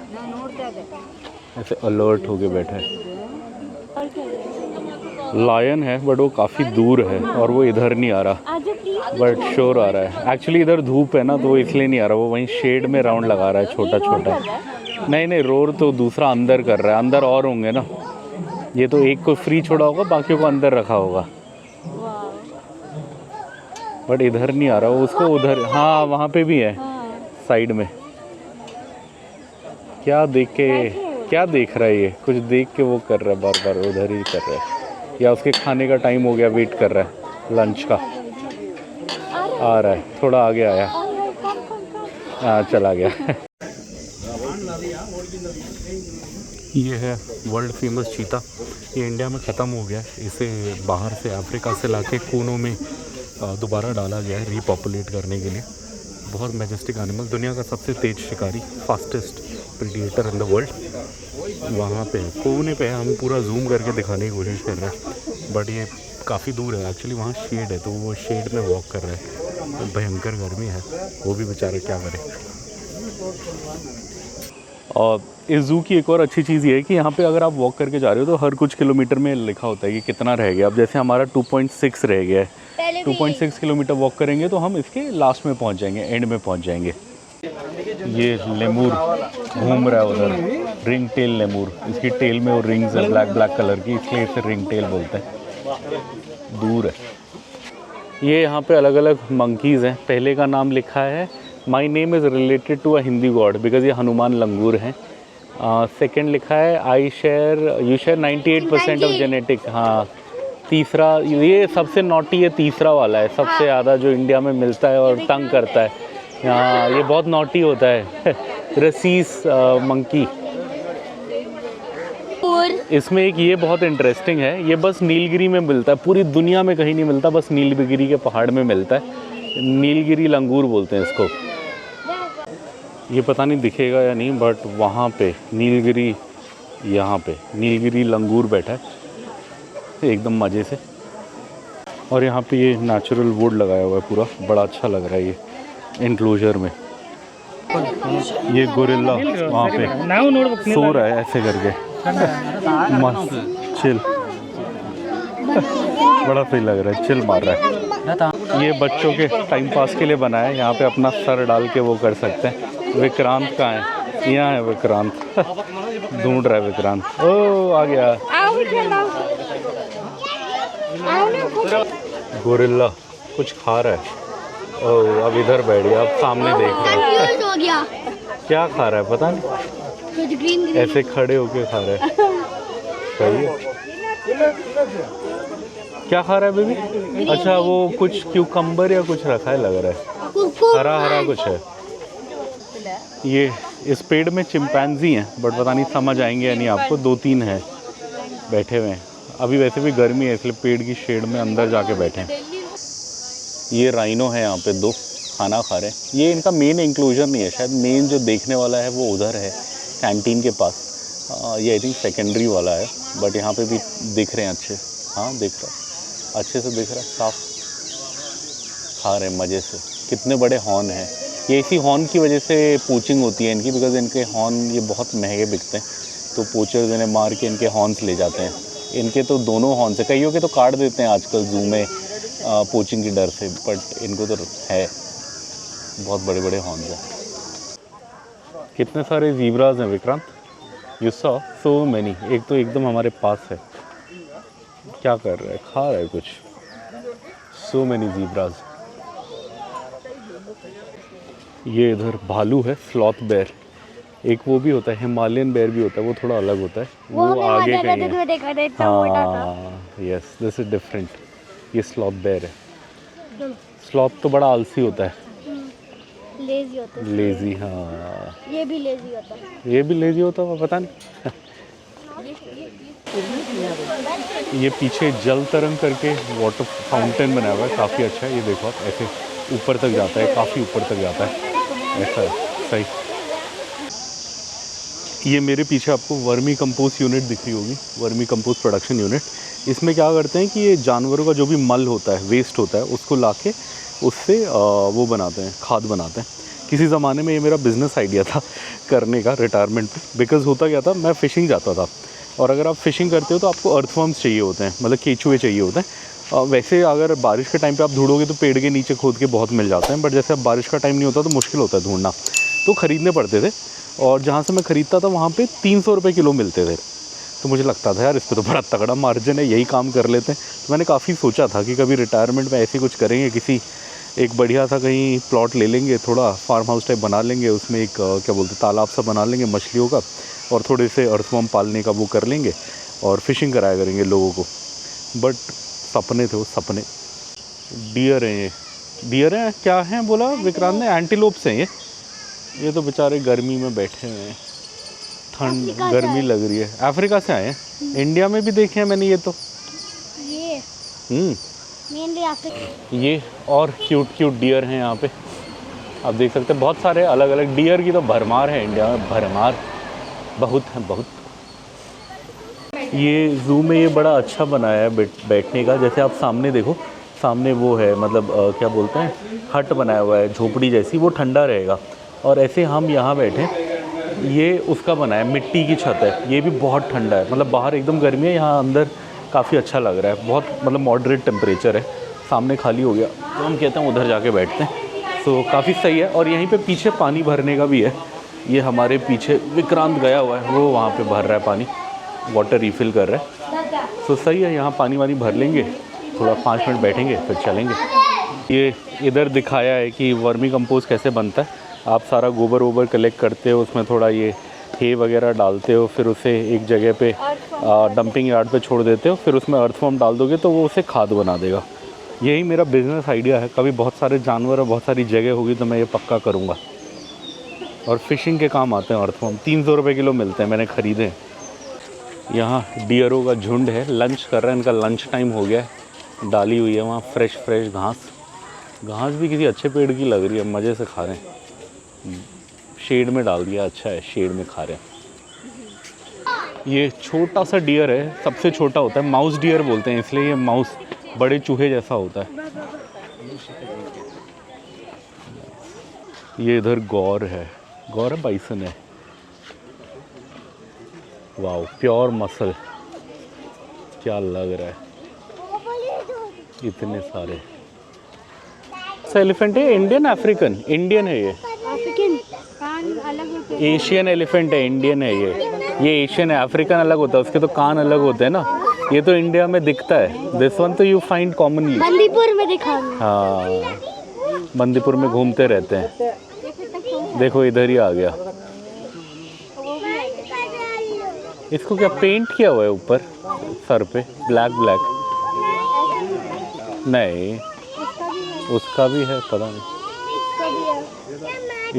ऐसे अलर्ट होके बैठा है। लायन है बट वो काफ़ी दूर है और वो इधर नहीं आ रहा। बट शोर आ रहा है। एक्चुअली इधर धूप है ना तो वो इसलिए नहीं आ रहा, वो वहीं शेड में राउंड लगा रहा है छोटा छोटा। नहीं नहीं, रोर तो दूसरा अंदर कर रहा है, अंदर और होंगे ना। ये तो एक को फ्री छोड़ा होगा, बाकियों को अंदर रखा होगा। बट इधर नहीं आ रहा, वो उसको उधर, हाँ वहाँ पे भी है साइड में। क्या देख रहा है ये? कुछ देख के वो कर रहा है, बार बार उधर ही कर रहा है, या उसके खाने का टाइम हो गया, वेट कर रहा है लंच का। आ रहा है, थोड़ा आगे आया, हाँ चला गया। ये है वर्ल्ड फेमस चीता। ये इंडिया में ख़त्म हो गया, इसे बाहर से अफ्रीका से लाके कोनों में दोबारा डाला गया है रीपॉपुलेट करने के लिए। बहुत मैजेस्टिक एनिमल, दुनिया का सबसे तेज़ शिकारी, fastest predator in the world. वहाँ पे कोने पे हम पूरा जूम करके दिखाने की कोशिश कर रहे हैं, बट ये काफ़ी दूर है। एक्चुअली वहाँ शेड है, तो वो शेड में वॉक कर रहा है। तो भयंकर गर्मी है, वो भी बेचारे क्या करे। और इस ज़ू की एक और अच्छी चीज़ ये है कि यहाँ पे अगर आप वॉक करके जा रहे हो तो हर कुछ किलोमीटर में लिखा होता है कि कितना रह गया। अब जैसे हमारा 2.6 रह गया है, 2.6 किलोमीटर वॉक करेंगे तो हम इसके लास्ट में पहुँच जाएंगे, एंड में पहुँच जाएंगे। ये लेमूर घूम रहा है उधर, रिंग टेल लेमूर। इसकी टेल में वो रिंग्स है ब्लैक ब्लैक कलर की, इसलिए इसे रिंग टेल बोलते हैं। दूर है ये। यहाँ पे अलग अलग मंकीज़ हैं। पहले का नाम लिखा है my name is related to a Hindi god, because ये हनुमान लंगूर हैं। सेकेंड लिखा है यू शेयर 98% ऑफ जेनेटिक। हाँ, तीसरा ये सबसे नॉटी है, तीसरा वाला है सबसे ज़्यादा जो इंडिया में मिलता है और तंग करता है। हाँ, ये बहुत नॉटी होता है। रसीस मंकी। इसमें एक ये बहुत इंटरेस्टिंग है, ये बस नीलगिरी में मिलता है, पूरी दुनिया में कहीं नहीं मिलता, बस नीलगिरी के पहाड़ में मिलता है। नीलगिरी लंगूर बोलते हैं इसको। ये पता नहीं दिखेगा या नहीं, बट वहाँ पे नीलगिरी, यहाँ पे नीलगिरी लंगूर बैठा है एकदम मज़े से। और यहाँ पे ये नेचुरल वुड लगाया हुआ है पूरा, बड़ा अच्छा लग रहा है ये एंक्लोजर में। ये गोरिल्ला वहाँ पे सो रहा है ऐसे करके, मस्त चिल, बड़ा सही लग रहा है, चिल मार रहा है। ये बच्चों के टाइम पास के लिए बना है, यहाँ पे अपना सर डाल के वो कर सकते हैं। विक्रांत कहाँ है? यहाँ है विक्रांत। ढूंढ रहा है विक्रांत। ओ आ गया गोरिल्ला, कुछ खा रहा है। ओ अब इधर बैठ गया, अब सामने देख रहा है। हो गया। क्या खा रहा है पता नहीं, ऐसे खड़े होके खा रहा है। सही है। क्या खा रहा है बेबी? अच्छा वो कुछ क्यूकम्बर या कुछ रखा है लग रहा है, हरा हरा कुछ है। ये इस पेड़ में चिंपैंजी हैं, बट पता नहीं समझ आएंगे या नहीं आपको। 2-3 हैं बैठे हुए हैं। अभी वैसे भी गर्मी है इसलिए पेड़ की शेड में अंदर जाके बैठे हैं। ये राइनो है यहाँ पे, 2 खाना खा रहे हैं। ये इनका मेन इंक्लूजन नहीं है, शायद मेन जो देखने वाला है वो उधर है कैंटीन के पास। ये आई थिंक सेकेंडरी वाला है, बट यहाँ पे भी दिख रहे हैं अच्छे। हाँ दिख रहा है, अच्छे से दिख रहा है, साफ खा रहे हैं मज़े से। कितने बड़े हॉर्न हैं। ये इसी हॉर्न की वजह से पोचिंग होती है इनकी, बिकॉज इनके हॉर्न ये बहुत महंगे बिकते हैं, तो पोचर्स इन्हें मार के इनके हॉर्न्स ले जाते हैं। इनके तो दोनों हॉर्न से, कईयों के तो काट देते हैं आजकल जू में पोचिंग की डर से, बट इनको तो है, बहुत बड़े बड़े हॉर्न्स हैं। कितने सारे ज़ीब्रास हैं Vikrant, you saw so many. एक तो एकदम हमारे पास है, क्या कर रहा है, खा रहा है कुछ। So many zebras. ये इधर भालू है, स्लॉथ बेयर। एक वो भी होता है, हिमालयन बेयर भी होता है, वो थोड़ा अलग होता है, वो आगे कहीं है। हाँ यस, दिस इज डिफरेंट। ये स्लॉथ बेयर है। स्लॉथ तो बड़ा आलसी होता है, लेजी होता है। लेजी, हाँ ये भी लेजी होता है। ये भी लेजी होता है, पता नहीं। ये पीछे जल तरंग करके वाटर फाउंटेन बनाया हुआ है, काफ़ी अच्छा है। ये देखो आप, ऐसे ऊपर तक जाता है, काफ़ी ऊपर तक जाता है, ऐसा है। सही। ये मेरे पीछे आपको वर्मी कंपोस्ट यूनिट दिख रही होगी, वर्मी कंपोस्ट प्रोडक्शन यूनिट। इसमें क्या करते हैं कि ये जानवरों का जो भी मल होता है, वेस्ट होता है, उसको लाके उससे वो बनाते हैं, खाद बनाते हैं। किसी ज़माने में ये मेरा बिज़नेस आइडिया था करने का रिटायरमेंट पे, बिकॉज़ होता क्या था, मैं फ़िशिंग जाता था, और अगर आप फ़िशिंग करते हो तो आपको अर्थवर्म्स चाहिए होते हैं, मतलब केचुए चाहिए होते हैं। वैसे अगर बारिश के टाइम पे आप ढूंढोगे तो पेड़ के नीचे खोद के बहुत मिल जाते हैं, बट जैसे अब बारिश का टाइम नहीं होता तो मुश्किल होता है ढूंढना, तो ख़रीदने पड़ते थे। और जहाँ से मैं ख़रीदता था वहाँ पे 300 रुपये किलो मिलते थे। तो मुझे लगता था यार इस पर तो बड़ा तगड़ा मार्जिन है, यही काम कर लेते हैं। तो मैंने काफ़ी सोचा था कि कभी रिटायरमेंट में ऐसे कुछ करेंगे, किसी एक बढ़िया सा कहीं प्लॉट ले लेंगे, थोड़ा फार्म हाउस टाइप बना लेंगे, उसमें एक क्या बोलते तालाब सा बना लेंगे मछलियों का, और थोड़े से अर्थवर्म पालने का वो कर लेंगे और फिशिंग कराया करेंगे लोगों को। बट सपने थे वो सपने। डियर हैं ये, डियर हैं क्या हैं बोला विक्रांत ने, एंटीलोप्स हैं ये तो बेचारे गर्मी में बैठे हुए हैं, ठंड गर्मी लग रही है। अफ्रीका से आए हैं, इंडिया में भी देखे हैं मैंने ये तो। ये मेनली अफ्रीका। ये और क्यूट क्यूट डियर हैं यहाँ पे, आप देख सकते हैं बहुत सारे अलग अलग डियर की तो भरमार है इंडिया में, भरमार बहुत है बहुत। ये ज़ू में ये बड़ा अच्छा बनाया है बैठने का, जैसे आप सामने देखो, सामने वो है मतलब क्या बोलते हैं हट बनाया हुआ है झोपड़ी जैसी, वो ठंडा रहेगा। और ऐसे हम यहाँ बैठे, ये उसका बना है, मिट्टी की छत है, ये भी बहुत ठंडा है, मतलब बाहर एकदम गर्मी है, यहाँ अंदर काफ़ी अच्छा लग रहा है, बहुत मतलब मॉडरेट टेम्परेचर है। सामने खाली हो गया तो हम कहते हैं उधर जाके बैठते हैं, तो काफ़ी सही है। और यहीं पे पीछे पानी भरने का भी है, ये हमारे पीछे विक्रांत गया हुआ है, वो वहाँ पे भर रहा है पानी, वाटर रिफ़िल कर रहा है। तो सही है, यहाँ पानी वानी भर लेंगे, थोड़ा 5 मिनट बैठेंगे फिर चलेंगे। ये इधर दिखाया है कि वर्मी कंपोस्ट कैसे बनता है। आप सारा गोबर वोबर कलेक्ट करते हो, उसमें थोड़ा ये हे वगैरह डालते हो, फिर उसे एक जगह पे डंपिंग यार्ड पे छोड़ देते हो, फिर उसमें अर्थवर्म डाल दोगे तो वो उसे खाद बना देगा। यही मेरा बिज़नेस आइडिया है, कभी बहुत सारे जानवर और बहुत सारी जगह होगी तो मैं ये पक्का करूँगा। और फिशिंग के काम आते हैं अर्थवर्म, 300 रुपये किलो मिलते हैं, मैंने ख़रीदे। यहाँ डियरों का झुंड है, लंच कर रहे हैं, इनका लंच टाइम हो गया है। डाली हुई है वहाँ फ्रेश फ्रेश घास, घास भी किसी अच्छे पेड़ की लग रही है, मज़े से खा रहे हैं। शेड में डाल दिया, अच्छा है शेड में खा रहे हैं। ये छोटा सा डियर है, सबसे छोटा होता है, माउस डियर बोलते हैं इसलिए, ये माउस बड़े चूहे जैसा होता है। ये इधर गौर है, गौर है बाइसन है, वाओ प्योर मसल, क्या लग रहा है, इतने सारे। एलिफेंट है इंडियन अफ्रीकन, इंडियन है ये, अफ्रीकन कान अलग होते हैं। एशियन एलिफेंट है, इंडियन है ये एशियन है, अफ्रीकन अलग होता है, उसके तो कान अलग होते हैं ना, ये तो इंडिया में दिखता है। दिस वन तो यू फाइंड कॉमनली बंदीपुर में दिखा। हाँ, बंदीपुर में घूमते रहते हैं। देखो इधर ही आ गया, इसको क्या पेंट किया हुआ है ऊपर सर पे, ब्लैक ब्लैक, नहीं उसका भी है पता नहीं,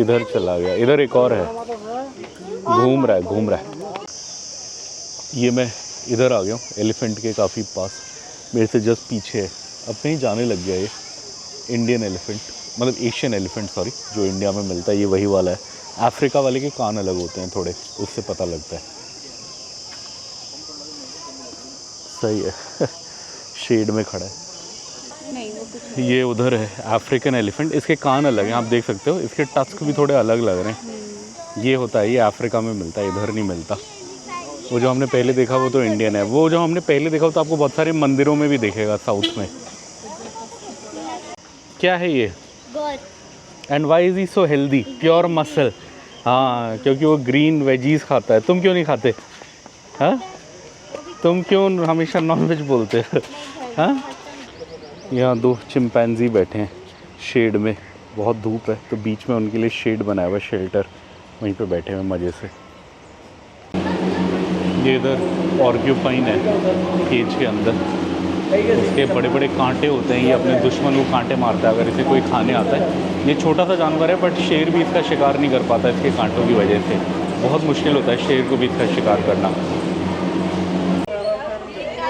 इधर चला गया, इधर एक और है, घूम रहा है। ये मैं इधर आ गया हूँ एलिफेंट के काफ़ी पास, मेरे से जस्ट पीछे है, अब कहीं जाने लग गया ये। इंडियन एलिफेंट मतलब एशियन एलिफेंट सॉरी, जो इंडिया में मिलता है ये वही वाला है। अफ्रीका वाले के कान अलग होते हैं थोड़े, उससे पता लगता है। सही है शेड में खड़ा है। ये उधर है अफ्रीकन एलिफेंट, इसके कान अलग हैं, आप देख सकते हो, इसके टस्क भी थोड़े अलग लग रहे हैं। ये होता है, ये अफ्रीका में मिलता है, इधर नहीं मिलता। वो जो हमने पहले देखा वो तो इंडियन है, वो जो हमने पहले देखा वो तो आपको बहुत सारे मंदिरों में भी दिखेगा साउथ में। क्या है ये? And why is he so healthy? Pure muscle. हाँ, क्योंकि वो ग्रीन वेजीज खाता है। तुम क्यों नहीं खाते? हाँ, तुम क्यों हमेशा नॉनवेज बोलते हो? हाँ, यहाँ 2 चिंपैंजी बैठे हैं शेड में, बहुत धूप है तो बीच में उनके लिए शेड बनाया हुआ है, शेल्टर, वहीं पे बैठे हुए मज़े से। ये इधर पॉर्क्यूपाइन है केज के अंदर, इसके बड़े बड़े कांटे होते हैं, ये अपने दुश्मन को कांटे मारता है अगर इसे कोई खाने आता है। ये छोटा सा जानवर है बट शेर भी इसका शिकार नहीं कर पाता इसके कांटों की वजह से, बहुत मुश्किल होता है शेर को भी इसका शिकार करना।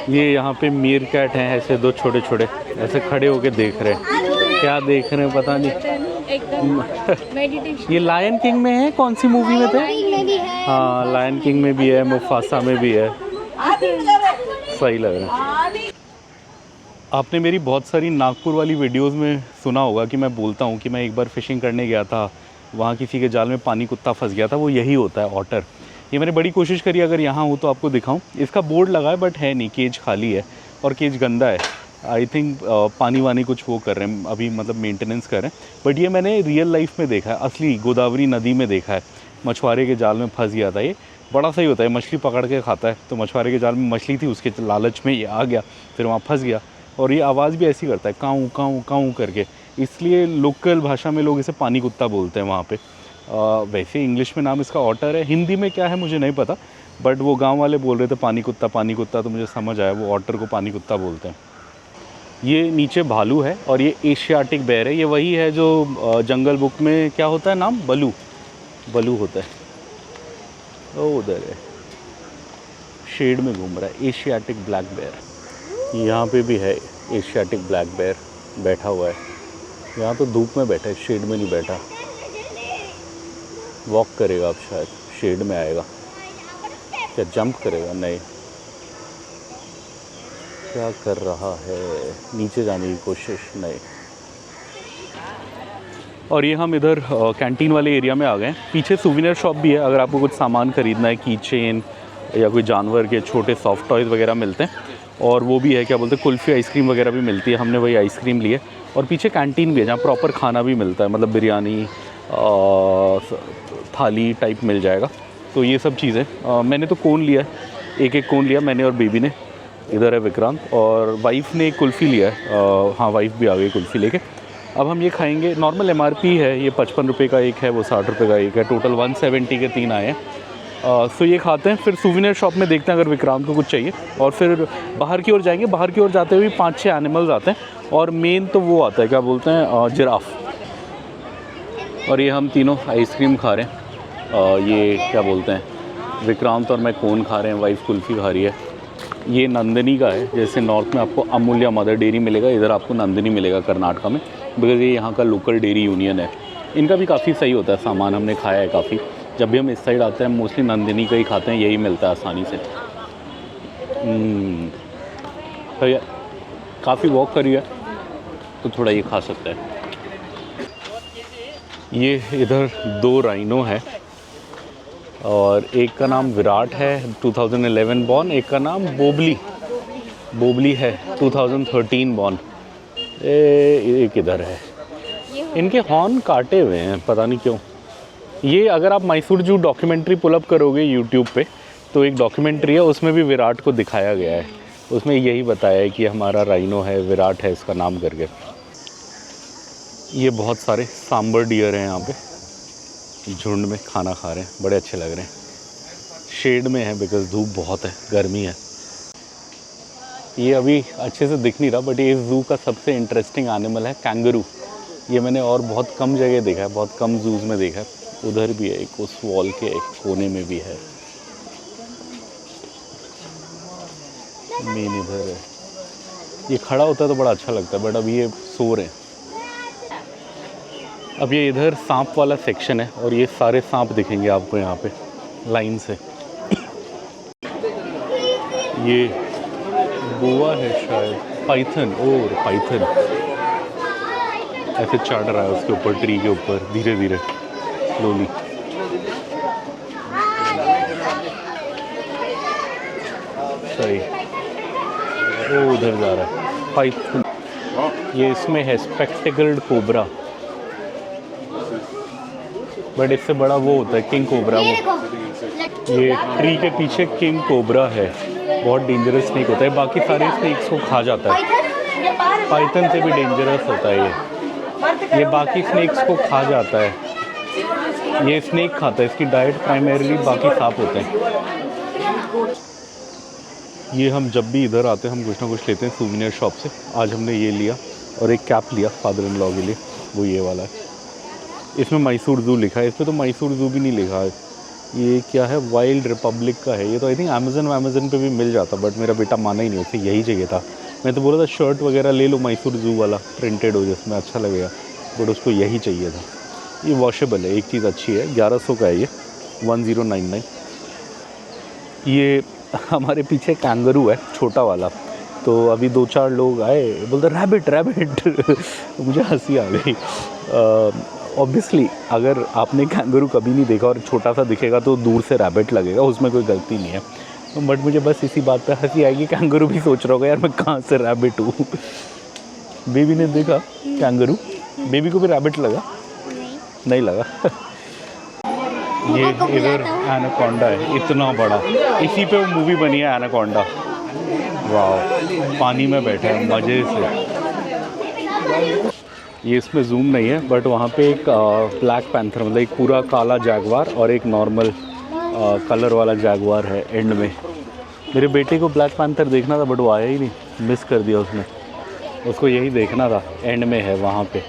ये यहाँ पे मीर कैट हैं, ऐसे 2 छोटे छोटे ऐसे खड़े होके देख रहे हैं, क्या देख रहे हैं पता नहीं। ये लायन किंग में है, कौन सी मूवी में थे? हाँ, लायन किंग में भी है, मुफासा में भी है, सही लग रहा है। आपने मेरी बहुत सारी नागपुर वाली वीडियोस में सुना होगा कि मैं बोलता हूँ कि मैं एक बार फ़िशिंग करने गया था, वहाँ किसी के जाल में पानी कुत्ता फंस गया था, वो यही होता है ऑटर। ये मैंने बड़ी कोशिश करी अगर यहाँ हूँ तो आपको दिखाऊं। इसका बोर्ड लगा है बट है नहीं, केज खाली है और केज गंदा है, आई थिंक पानी वानी कुछ वो कर रहे हैं अभी, मतलब मेंटेनेंस कर रहे हैं। बट ये मैंने रियल लाइफ में देखा है, असली गोदावरी नदी में देखा है। मछुआरे के जाल में फंस गया था ये, बड़ा सही होता है, मछली पकड़ के खाता है। तो मछुआरे के जाल में मछली थी, उसके लालच में ये आ गया, फिर वहाँ फंस गया। और ये आवाज़ भी ऐसी करता है, काऊँ काऊँ काऊँ करके, इसलिए लोकल भाषा में लोग इसे पानी कुत्ता बोलते हैं वहाँ पे। वैसे इंग्लिश में नाम इसका ऑटर है, हिंदी में क्या है मुझे नहीं पता, बट वो गांव वाले बोल रहे थे पानी कुत्ता, तो मुझे समझ आया वो ऑटर को पानी कुत्ता बोलते हैं। ये नीचे भालू है और ये एशियाटिक बेयर है। ये वही है जो जंगल बुक में क्या होता है नाम, बलू होता है। ओ उधर है, शेड में घूम रहा है, एशियाटिक ब्लैक बेयर। यहाँ पे भी है एशियाटिक ब्लैक बेयर, बैठा हुआ है। यहाँ तो धूप में बैठा है, शेड में नहीं बैठा। वॉक करेगा अब, शायद शेड में आएगा। क्या जंप करेगा? नहीं। क्या कर रहा है? नीचे जाने की कोशिश? नहीं। और ये हम इधर कैंटीन वाले एरिया में आ गए हैं। पीछे सूवेनियर शॉप भी है, अगर आपको कुछ सामान ख़रीदना है, की चेन या कोई जानवर के छोटे सॉफ्ट टॉयज़ वगैरह मिलते हैं। और वो भी है, क्या बोलते हैं, कुल्फ़ी आइसक्रीम वगैरह भी मिलती है। हमने वही आइसक्रीम ली है। और पीछे कैंटीन भी है जहाँ प्रॉपर खाना भी मिलता है, मतलब बिरयानी थाली टाइप मिल जाएगा। तो ये सब चीज़ें मैंने तो कोन लिया है, एक कोन लिया मैंने और बेबी ने। इधर है विक्रांत, और वाइफ़ ने एक कुल्फ़ी लिया है। हाँ, वाइफ़ भी आ गई कुल्फ़ी लेके। अब हम ये खाएंगे। नॉर्मल MRP है, ये 55 रुपये का एक है, वो 60 रुपये का एक है। टोटल 170 के 3 आए हैं। सो ये खाते हैं, फिर सूवेनियर शॉप में देखते हैं अगर विक्रांत को कुछ चाहिए, और फिर बाहर की ओर जाएंगे। बाहर की ओर जाते हुए 5-6 एनिमल्स आते हैं, और मेन तो वो आता है, क्या बोलते हैं, जिराफ। और ये हम तीनों आइसक्रीम खा रहे हैं। ये क्या बोलते हैं, विक्रांत और मैं कोन खा रहे हैं, वाइफ कुल्फ़ी खा रही है। ये नंदिनी का है, जैसे नॉर्थ में आपको अमूल या मदर डेयरी मिलेगा, इधर आपको नंदिनी मिलेगा कर्नाटका में, बिकॉज़ ये यहाँ का लोकल डेयरी यूनियन है। इनका भी काफ़ी सही होता है सामान, हमने खाया है काफ़ी। जब भी हम इस साइड आते हैं मोस्टली नंदिनी का ही खाते हैं, यही मिलता है आसानी से। तो ये काफ़ी वॉक करी है तो थोड़ा ये खा सकते हैं। ये इधर 2 राइनो है, और एक का नाम विराट है 2011 बॉर्न, एक का नाम बोबली है 2013 बॉर्न। एक इधर है। इनके हॉर्न काटे हुए हैं, पता नहीं क्यों। ये अगर आप मैसूर जू डॉक्यूमेंट्री पुल अप करोगे यूट्यूब पे, तो एक डॉक्यूमेंट्री है, उसमें भी विराट को दिखाया गया है। उसमें यही बताया है कि हमारा राइनो है, विराट है इसका नाम करके। ये बहुत सारे सांबर डियर हैं यहाँ पे, झुंड में खाना खा रहे हैं, बड़े अच्छे लग रहे हैं। शेड में है बिकॉज़ धूप बहुत है, गर्मी है। ये अभी अच्छे से दिख नहीं रहा, बट ये ज़ू का सबसे इंटरेस्टिंग एनिमल है कैंगरू। ये मैंने और बहुत कम जगह देखा है, बहुत कम ज़ूज़ में देखा है। उधर भी है एक, उस वॉल के एक कोने में भी है। मेन इधर है। ये खड़ा होता है तो बड़ा अच्छा लगता है, बट अभी ये सो रहे हैं। अब ये इधर सांप वाला सेक्शन है, और ये सारे सांप दिखेंगे आपको यहाँ पे लाइन से। ये बोआ है शायद, पाइथन, और पाइथन ऐसे चढ़ रहा है उसके ऊपर, ट्री के ऊपर, धीरे धीरे स्लोली। सही, वो उधर जा रहा है पाइथन। ये इसमें है स्पेक्टिकल्ड कोबरा, बट इससे बड़ा वो होता है किंग कोबरा। वो ये ट्री के पीछे किंग कोबरा है, बहुत डेंजरस स्नेक होता है। बाकी सारे स्नेक्स को खा जाता है, पाइथन से भी डेंजरस होता है ये बाकी स्नेक्स को खा जाता है। ये स्नेक खाता है, इसकी डाइट प्राइमरीली बाकी सांप होते हैं। ये हम जब भी इधर आते हैं हम कुछ ना कुछ लेते हैं सूवेनियर शॉप से। आज हमने ये लिया, और एक कैप लिया फादर इन लॉ के लिए, वो ये वाला है। इसमें मैसूर जू लिखा है, इसमें तो मैसूर जू भी नहीं लिखा है। ये क्या है, वाइल्ड रिपब्लिक का है। ये तो आई थिंक अमेज़न पे भी मिल जाता, बट मेरा बेटा माना ही नहीं, उसे यही चाहिए था। मैं तो बोला था शर्ट वगैरह ले लो मैसूर जू वाला, प्रिंटेड हो जिसमें अच्छा लगेगा, बट उसको यही चाहिए था। ये वॉशेबल है, एक चीज़ अच्छी है, 1100 का है ये, 1099। ये हमारे पीछे कैंगरू है छोटा वाला, तो अभी 2-4 लोग आए, बोलते रैबिट मुझे हंसी आ गई। ऑब्वियसली अगर आपने कैंगरू कभी नहीं देखा और छोटा सा दिखेगा तो दूर से रैबिट लगेगा, उसमें कोई गलती नहीं है। बट मुझे बस इसी बात पे हंसी आएगी, कैंगरू भी सोच रहा होगा यार मैं कहाँ से रैबिट हूँ। बेबी ने देखा कैंगरू, बेबी को भी रैबिट लगा? नहीं लगा। ये इधर एनाकोंडा है इतना बड़ा, इसी पे वो मूवी बनी है एनाकोंडा। वाह, पानी में बैठा है मज़े से। ये इसमें जूम नहीं है बट वहाँ पे एक ब्लैक पैंथर, मतलब एक पूरा काला जैगवार और एक नॉर्मल कलर वाला जैगवार है एंड में। मेरे बेटे को ब्लैक पैंथर देखना था बट वो आया ही नहीं, मिस कर दिया उसने। उसको यही देखना था, एंड में है वहाँ पे।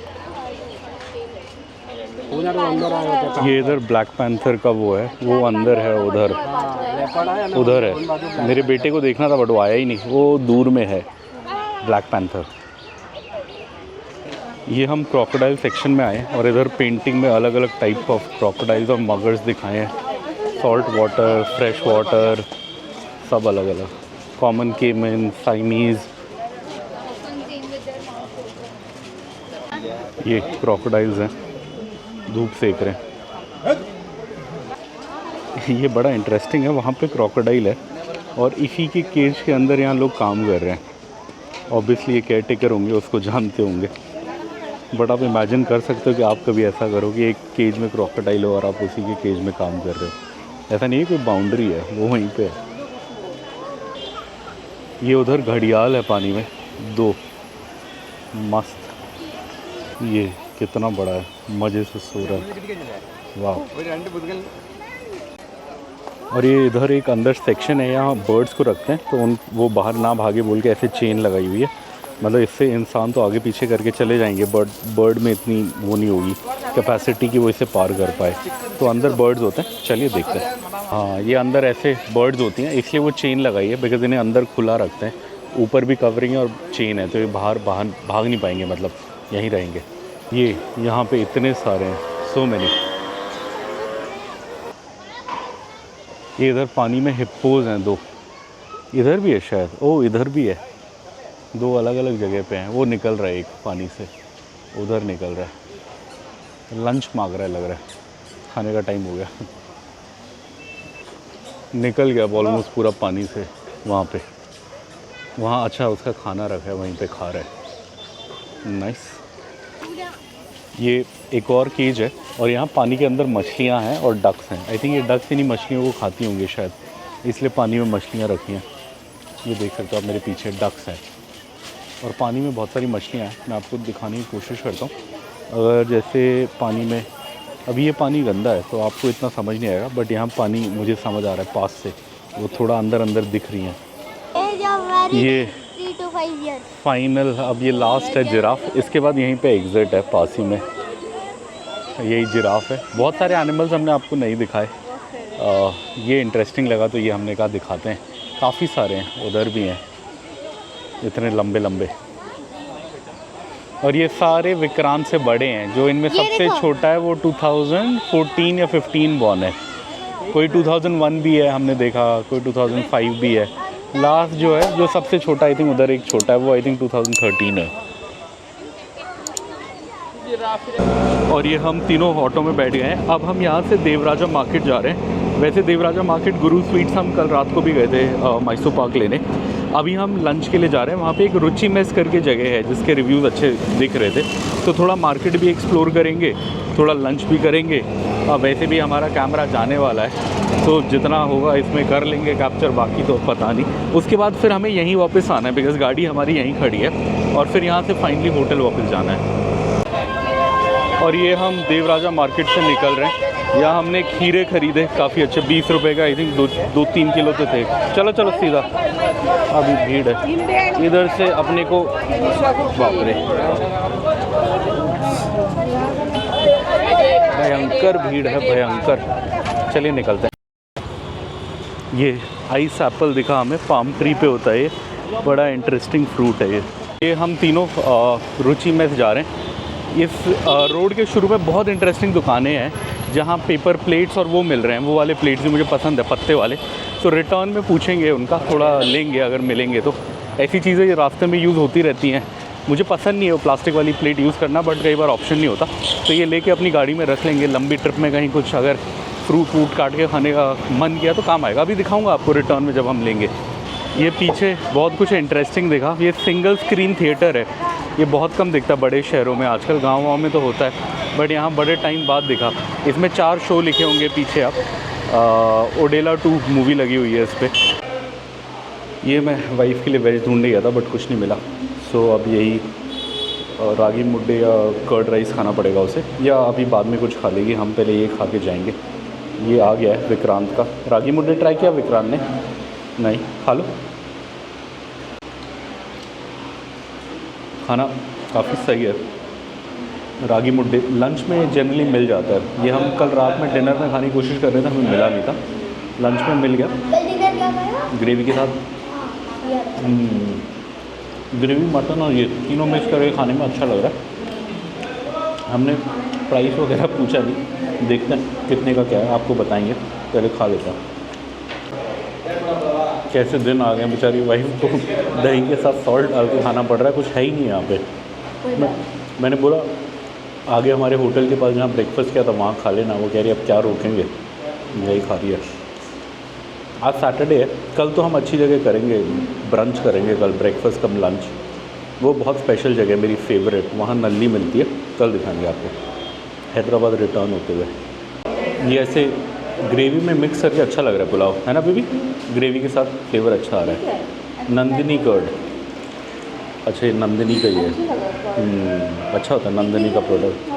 ये इधर ब्लैक पैंथर का वो है, वो अंदर है, उधर है। मेरे बेटे को देखना था बट वो आया ही नहीं, वो दूर में है ब्लैक पैंथर। ये हम क्रोकोडाइल सेक्शन में आए और इधर पेंटिंग में अलग अलग टाइप ऑफ क्रोकोडाइल्स और मगर्स दिखाए हैं। सॉल्ट वाटर, फ्रेश वाटर, सब अलग अलग। कॉमन केमन, साइमीज़। ये क्रोकोडाइल्स हैं, धूप सेक रहे हैं। ये बड़ा इंटरेस्टिंग है, वहाँ पे क्रोकोडाइल है और इसी के केज के अंदर यहाँ लोग काम कर रहे हैं। ऑब्वियसली ये केयर टेकर होंगे, उसको जानते होंगे। बट आप इमेजिन कर सकते हो कि आप कभी ऐसा करो कि एक केज में क्रोकोडाइल हो और आप उसी के केज में काम कर रहे हो। ऐसा नहीं है, कोई बाउंड्री है, वो वहीं पे है। ये उधर घड़ियाल है पानी में, 2 मस्त। ये कितना बड़ा है, मज़े से सो रहा है। वाह। और ये इधर एक अंदर सेक्शन है, यहाँ बर्ड्स को रखते हैं तो वो बाहर ना भागे बोल के ऐसे चेन लगाई हुई है। मतलब इससे इंसान तो आगे पीछे करके चले जाएंगे, बर्ड में इतनी वो नहीं होगी कैपेसिटी कि वो इसे पार कर पाए। तो अंदर बर्ड्स होते हैं, चलिए देखते हैं। हाँ, ये अंदर ऐसे बर्ड्स होती हैं, इसलिए वो चेन लगाई है, बिकॉज इन्हें अंदर खुला रखते हैं। ऊपर भी कवरिंग है और चेन है, तो ये बाहर भाग नहीं पाएंगे, मतलब यहीं रहेंगे। ये यहाँ पे इतने सारे हैं, सो मैनी। ये इधर पानी में हिप्पोज हैं 2, इधर भी है शायद, ओह इधर भी है। 2 अलग अलग जगह पे हैं। वो निकल रहा है एक पानी से, उधर निकल रहा है, लंच मांग रहा है, लग रहा है खाने का टाइम हो गया। निकल गया ऑलमोस्ट पूरा पानी से वहाँ पे। वहाँ अच्छा उसका खाना रखा है, वहीं पे खा रहा है। नाइस। ये एक और केज है और यहाँ पानी के अंदर मछलियाँ हैं और डक्स हैं। आई थिंक ये डक्स इन्हीं मछलियों को खाती होंगी शायद, इसलिए पानी में मछलियाँ रखी हैं। ये देख सकते हो आप मेरे पीछे, डक्स हैं और पानी में बहुत सारी मछलियाँ हैं। मैं आपको दिखाने की कोशिश करता हूँ। अगर जैसे पानी में, अभी ये पानी गंदा है तो आपको इतना समझ नहीं आएगा, बट यहाँ पानी मुझे समझ आ रहा है पास से, वो थोड़ा अंदर अंदर दिख रही हैं। ये 3 to 5 years। फाइनल, अब ये लास्ट है जिराफ, इसके बाद यहीं पे एग्ज़िट है पास ही में। यही जिराफ है। बहुत सारे एनिमल्स हमने आपको नहीं दिखाए, ये इंटरेस्टिंग लगा तो ये हमने कहा दिखाते हैं। काफ़ी सारे हैं, उधर भी हैं इतने लंबे लंबे। और ये सारे विक्रांत से बड़े हैं। जो इनमें सबसे छोटा है वो 2014 या 15 बॉर्न है। कोई 2001 भी है हमने देखा, कोई 2005 भी है। लास्ट जो है, जो सबसे छोटा, आई थिंक उधर एक छोटा है, वो आई थिंक 2013 है। और ये हम तीनों ऑटो में बैठ गए हैं। अब हम यहाँ से देवराजा मार्केट जा रहे हैं। वैसे देवराजा मार्केट, गुरु स्वीट्स हम कल रात को भी गए थे मैसूर पाक लेने। अभी हम लंच के लिए जा रहे हैं। वहाँ पे एक रुचि मेस करके जगह है जिसके रिव्यूज़ अच्छे दिख रहे थे, तो थोड़ा मार्केट भी एक्सप्लोर करेंगे, थोड़ा लंच भी करेंगे। वैसे भी हमारा कैमरा जाने वाला है तो जितना होगा इसमें कर लेंगे कैप्चर, बाकी तो पता नहीं। उसके बाद फिर हमें यहीं वापस आना है, बिकॉज़ गाड़ी हमारी यहीं खड़ी है और फिर यहाँ से फाइनली होटल वापस जाना है। और ये हम देवराजा मार्केट से निकल रहे हैं। यहाँ हमने खीरे खरीदे काफ़ी अच्छे, 20 रुपये का, आई थिंक 2-3 किलो तो थे। चलो चलो सीधा, अभी भीड़ है इधर से अपने को, बाप रे भयंकर भीड़ है, भयंकर। चलिए निकलते हैं। ये आइस एप्पल दिखा हमें, पाम ट्री पे होता है ये, बड़ा इंटरेस्टिंग फ्रूट है ये हम तीनों रुचि में जा रहे हैं। इस रोड के शुरू में बहुत इंटरेस्टिंग दुकानें हैं जहाँ पेपर प्लेट्स और वो मिल रहे हैं। वो वाले प्लेट्स भी मुझे पसंद है, पत्ते वाले। तो रिटर्न में पूछेंगे उनका, थोड़ा लेंगे अगर मिलेंगे तो। ऐसी चीज़ें ये रास्ते में यूज़ होती रहती हैं। मुझे पसंद नहीं है वो प्लास्टिक वाली प्लेट यूज़ करना, बट कई बार ऑप्शन नहीं होता, तो ये लेके अपनी गाड़ी में रख लेंगे। लंबी ट्रिप में कहीं कुछ अगर फ्रूट वूट काट के खाने का मन किया तो काम आएगा। अभी दिखाऊंगा आपको रिटर्न में जब हम लेंगे। ये पीछे बहुत कुछ इंटरेस्टिंग देखा, ये सिंगल स्क्रीन थिएटर है। ये बहुत कम दिखता बड़े शहरों में, आजकल गाँव में तो होता है, बट यहाँ बड़े टाइम बाद दिखा। इसमें 4 शो लिखे होंगे पीछे आप। ओडेला 2 मूवी लगी हुई है इस पर। ये मैं वाइफ़ के लिए वेज ढूंढने गया था बट कुछ नहीं मिला, सो अब यही रागी मुड्डे या कर्ड राइस खाना पड़ेगा उसे, या अभी बाद में कुछ खा लेगी। हम पहले ये खा के जाएंगे। ये आ गया है विक्रांत का। रागी मुड्डे ट्राई किया विक्रांत ने? नहीं, खा लो। खाना काफ़ी सही है। रागी मुड्डे लंच में जनरली मिल जाता है। ये हम कल रात में डिनर में खाने की कोशिश कर रहे थे, हमें मिला नहीं था। लंच में मिल गया ग्रेवी के साथ। ग्रेवी, मटन और ये तीनों मिक्स करके खाने में अच्छा लग रहा है। हमने प्राइस वगैरह पूछा नहीं, देखते हैं कितने का क्या है, आपको बताएंगे। पहले खा लेता हूँ। कैसे दिन आ गए बेचारी वाइफ को दही के साथ सॉल्ट डाल के खाना पड़ रहा है, कुछ है ही नहीं यहाँ पे। मैंने बोला आगे हमारे होटल के पास जहाँ ब्रेकफास्ट किया था वहाँ खा लेना। वो कह रही अब क्या रोकेंगे, यही खा रही है। आज सैटरडे है, कल तो हम अच्छी जगह करेंगे, ब्रंच करेंगे कल, ब्रेकफास्ट कम लंच। वो बहुत स्पेशल जगह है मेरी फेवरेट, वहाँ नल्ली मिलती है, कल दिखाएंगे आपको। हैदराबाद रिटर्न होते हुए ये ऐसे ग्रेवी में मिक्स करके अच्छा लग रहा है पुलाव, है ना बेबी? ग्रेवी के साथ फ्लेवर अच्छा आ रहा है। नंदिनी कर्ड, अच्छा ये नंदिनी का ही है। अच्छा होता है नंदिनी का प्रोडक्ट।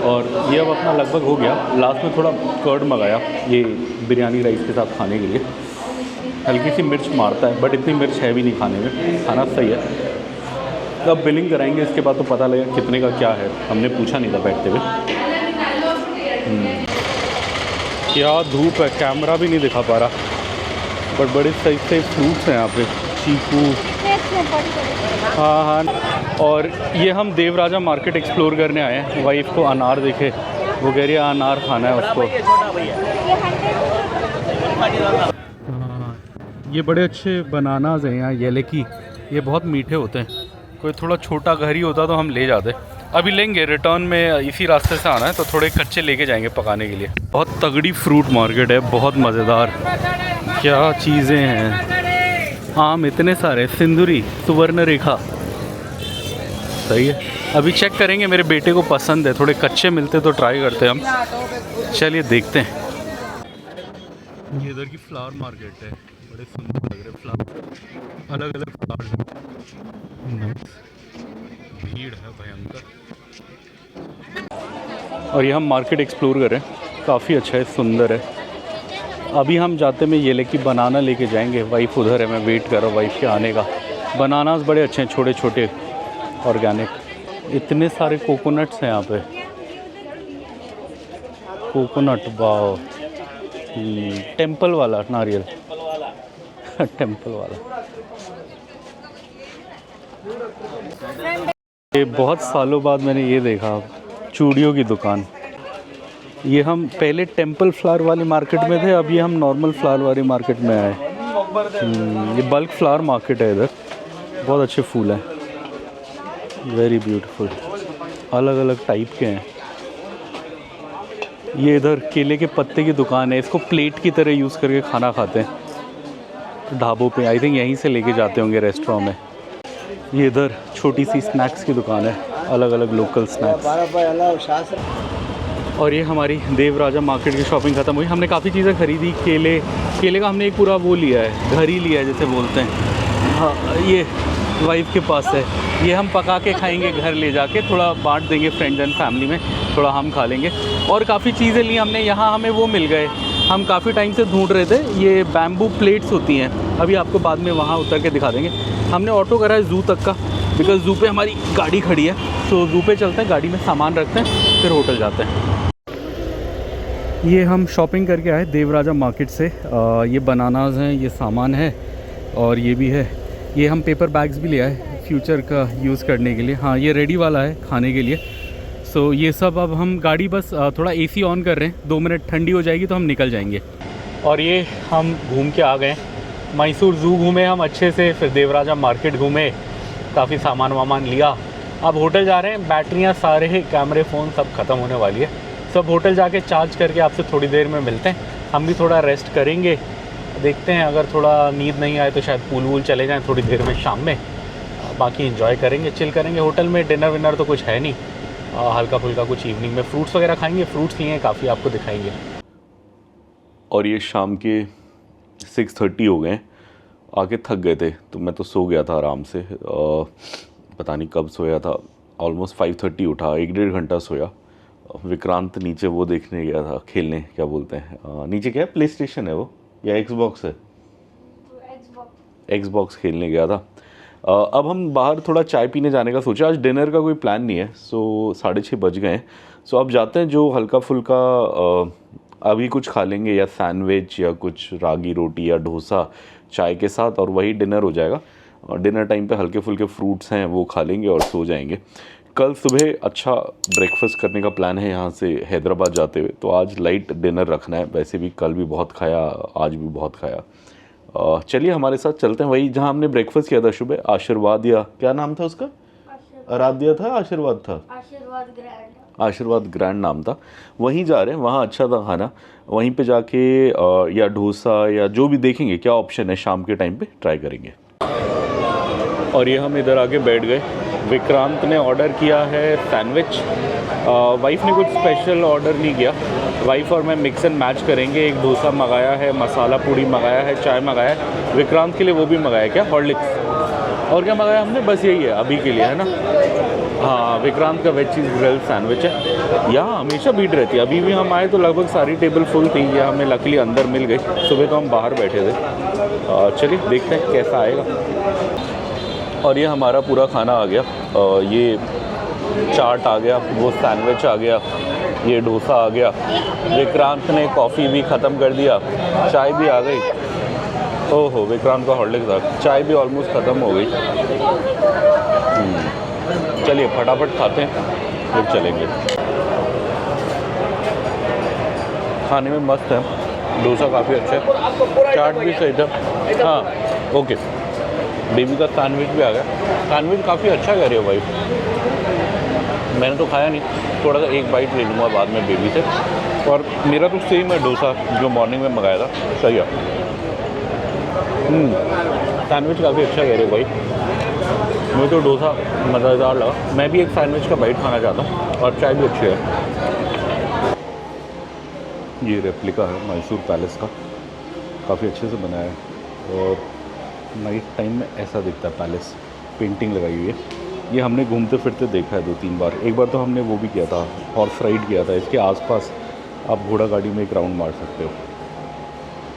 और ये अब अपना लगभग हो गया। लास्ट में थोड़ा कर्ड मंगाया ये बिरयानी राइस के साथ खाने के लिए। हल्की सी मिर्च मारता है बट इतनी मिर्च है भी नहीं खाने में, खाना सही है। अब बिलिंग कराएंगे, इसके बाद तो पता लगेगा कितने का क्या है। हमने पूछा नहीं था बैठते हुए। क्या धूप है, कैमरा भी नहीं दिखा पा रहा, बट बड़े सही सही फ्रूट्स हैं यहाँ पे। चीकू, हाँ हाँ। और ये हम देवराजा मार्केट एक्सप्लोर करने आए हैं। वाइफ को अनार देखे, वो कह रही है अनार खाना है उसको। ये बड़े अच्छे बनानाज हैं यहाँ, येले की। ये बहुत मीठे होते हैं। कोई थोड़ा छोटा घर ही होता तो हम ले जाते। अभी लेंगे, रिटर्न में इसी रास्ते से आना है तो थोड़े कच्चे लेके जाएंगे पकाने के लिए। बहुत तगड़ी फ्रूट मार्केट है, बहुत मज़ेदार। क्या चीज़ें हैं, आम इतने सारे, सिंदूरी, सुवर्ण रेखा, सही है। अभी चेक करेंगे, मेरे बेटे को पसंद है। थोड़े कच्चे मिलते तो ट्राई करते हम। चलिए देखते हैं। ये इधर की फ्लावर मार्केट है, बड़े सुंदर लग रहे फ्लावर, अलग अलग फ्लावर। भीड़ है भयंकर। और ये हम मार्केट एक्सप्लोर कर रहे हैं, काफ़ी अच्छा है, सुंदर है। अभी हम जाते में ये लेके बनाना लेके जाएंगे। वाइफ उधर है, मैं वेट कर रहा हूँ वाइफ के आने का। बनानास बड़े अच्छे हैं, छोटे छोटे ऑर्गेनिक। इतने सारे कोकोनट्स हैं यहाँ पे। कोकोनट, वाह। टेंपल वाला नारियल टेंपल वाला। ये बहुत सालों बाद मैंने ये देखा, चूड़ियों की दुकान। ये हम पहले टेंपल फ्लावर वाली मार्केट में थे, अभी हम नॉर्मल फ्लावर वाली मार्केट में आए। ये बल्क फ्लावर मार्केट है इधर, बहुत अच्छे फूल हैं, वेरी ब्यूटीफुल, अलग अलग टाइप के हैं। ये इधर केले के पत्ते की दुकान है, इसको प्लेट की तरह यूज़ करके खाना खाते हैं ढाबों पे। आई थिंक यहीं से लेके जाते होंगे रेस्टोरेंट में। ये इधर छोटी सी स्नैक्स की दुकान है, अलग अलग लोकल स्नैक्स। और ये हमारी देवराजा मार्केट की शॉपिंग ख़त्म हुई। हमने काफ़ी चीज़ें ख़रीदी। केले का हमने एक पूरा वो लिया है, घर ही लिया है जैसे बोलते हैं। हाँ, ये वाइफ के पास है, ये हम पका के खाएंगे घर ले जाके, थोड़ा बांट देंगे फ्रेंड्स एंड फैमिली में, थोड़ा हम खा लेंगे। और काफ़ी चीज़ें ली हमने। यहाँ हमें वो मिल गए, हम काफ़ी टाइम से ढूंढ रहे थे, ये बैम्बू प्लेट्स होती हैं। अभी आपको बाद में वहाँ उतर के दिखा देंगे। हमने ऑटो करा है ज़ू तक का, बिकॉज़ ज़ू पे हमारी गाड़ी खड़ी है, तो ज़ू पे चलते हैं, गाड़ी में सामान रखते हैं, फिर होटल जाते हैं। ये हम शॉपिंग करके आए देवराजा मार्केट से। ये बनानाज हैं, ये सामान है, और ये भी है। ये हम पेपर बैग्स भी ले आए फ्यूचर का यूज़ करने के लिए। हाँ, ये रेडी वाला है खाने के लिए। सो ये सब अब हम गाड़ी बस थोड़ा एसी ऑन कर रहे हैं, 2 मिनट ठंडी हो जाएगी तो हम निकल जाएंगे। और ये हम घूम के आ गए, मैसूर ज़ू घूमे हम अच्छे से, फिर देवराजा मार्केट घूमे, काफ़ी सामान वामान लिया। अब होटल जा रहे हैं। बैटरियाँ सारे कैमरे फ़ोन सब ख़त्म होने वाली है, सब होटल जाके चार्ज करके आपसे थोड़ी देर में मिलते हैं। हम भी थोड़ा रेस्ट करेंगे, देखते हैं अगर थोड़ा नींद नहीं आए तो शायद पूल वूल चले जाएं थोड़ी देर में शाम में। बाकी एंजॉय करेंगे, चिल करेंगे। होटल में डिनर विनर तो कुछ है नहीं, हल्का फुल्का कुछ इवनिंग में फ्रूट्स वगैरह खाएंगे। फ्रूट्स लिए काफ़ी, आपको दिखाएंगे। और ये शाम के 6:30 हो गए, आके थक गए थे तो मैं तो सो गया था आराम से। पता नहीं कब सोया था, ऑलमोस्ट 5:30 उठा, 1-1.5 घंटा सोया। विक्रांत नीचे वो देखने गया था, खेलने, क्या बोलते हैं नीचे, क्या प्ले स्टेशन है वो या एक्सबॉक्स है? एक्सबॉक्स खेलने गया था। अब हम बाहर थोड़ा चाय पीने जाने का सोचा। आज डिनर का कोई प्लान नहीं है, सो 6:30 बज गए हैं। सो अब जाते हैं, जो हल्का फुल्का अभी कुछ खा लेंगे, या सैंडविच या कुछ रागी रोटी या डोसा चाय के साथ, और वही डिनर हो जाएगा। और डिनर टाइम पे हल्के फुल्के फ्रूट्स हैं वो खा लेंगे और सो जाएंगे। कल सुबह अच्छा ब्रेकफास्ट करने का प्लान है यहाँ से हैदराबाद जाते हुए, तो आज लाइट डिनर रखना है। वैसे भी कल भी बहुत खाया, आज भी बहुत खाया। चलिए हमारे साथ चलते हैं, वही जहाँ हमने ब्रेकफास्ट किया था सुबह, आशीर्वाद, या क्या नाम था उसका? आराध्या था, आशीर्वाद था, आशीर्वाद ग्रैंड नाम था। वहीं जा रहे हैं, वहाँ अच्छा था खाना। वहीं पे जाके या डोसा या जो भी देखेंगे क्या ऑप्शन है शाम के टाइम पे, ट्राई करेंगे। और ये हम इधर आके बैठ गए। विक्रांत ने ऑर्डर किया है सैंडविच। वाइफ ने कुछ स्पेशल ऑर्डर नहीं किया। वाइफ और मैं मिक्स एंड मैच करेंगे। एक डोसा मंगाया है, मसाला पूड़ी मंगाया है, चाय मंगाया है। विक्रांत के लिए वो भी मंगाया, क्या हॉर्लिक्स, और क्या मंगाया हमने? बस यही है अभी के लिए, है ना। हाँ, विक्रांत का वेज चीज़ ग्रिल सैंडविच है। यहाँ हमेशा भीड़ रहती है। अभी भी हम आए तो लगभग सारी टेबल फुल थी। यह हमें लकीली अंदर मिल गई। सुबह तो हम बाहर बैठे थे। चलिए देखते हैं कैसा आएगा। और ये हमारा पूरा खाना आ गया। ये चाट आ गया, वो सैंडविच आ गया, ये डोसा आ गया। विक्रांत ने कॉफ़ी भी ख़त्म कर दिया, चाय भी आ गई। ओहो, विक्रांत का हॉर्लिक्स था, चाय भी ऑलमोस्ट ख़त्म हो गई। चलिए फटाफट खाते हैं फिर चलेंगे। खाने में मस्त है, डोसा काफ़ी अच्छा है, चाट भी सही था। हाँ ओके, बेबी का सैंडविच भी आ गया। सैंडविच काफ़ी अच्छा कह रहे हो भाई, मैंने तो खाया नहीं, थोड़ा सा एक बाइट ले लूँगा बाद में बेबी से। और मेरा तो सेम है डोसा जो मॉर्निंग में मंगाया था, सही है। सैंडविच काफ़ी अच्छा कह रहे हो भाई, मुझे तो डोसा मज़ेदार लगा। मैं भी एक सैंडविच का बाइट खाना चाहता हूँ। और चाय भी अच्छी है। ये रेप्लिका है मैसूर पैलेस का, काफ़ी अच्छे से बनाया है। और नाइट टाइम में ऐसा दिखता है पैलेस, पेंटिंग लगाई हुई है। ये हमने घूमते फिरते देखा है 2-3 बार। एक बार तो हमने वो भी किया था, हॉर्स राइड किया था। इसके आसपास आप घोड़ा गाड़ी में एक राउंड मार सकते हो,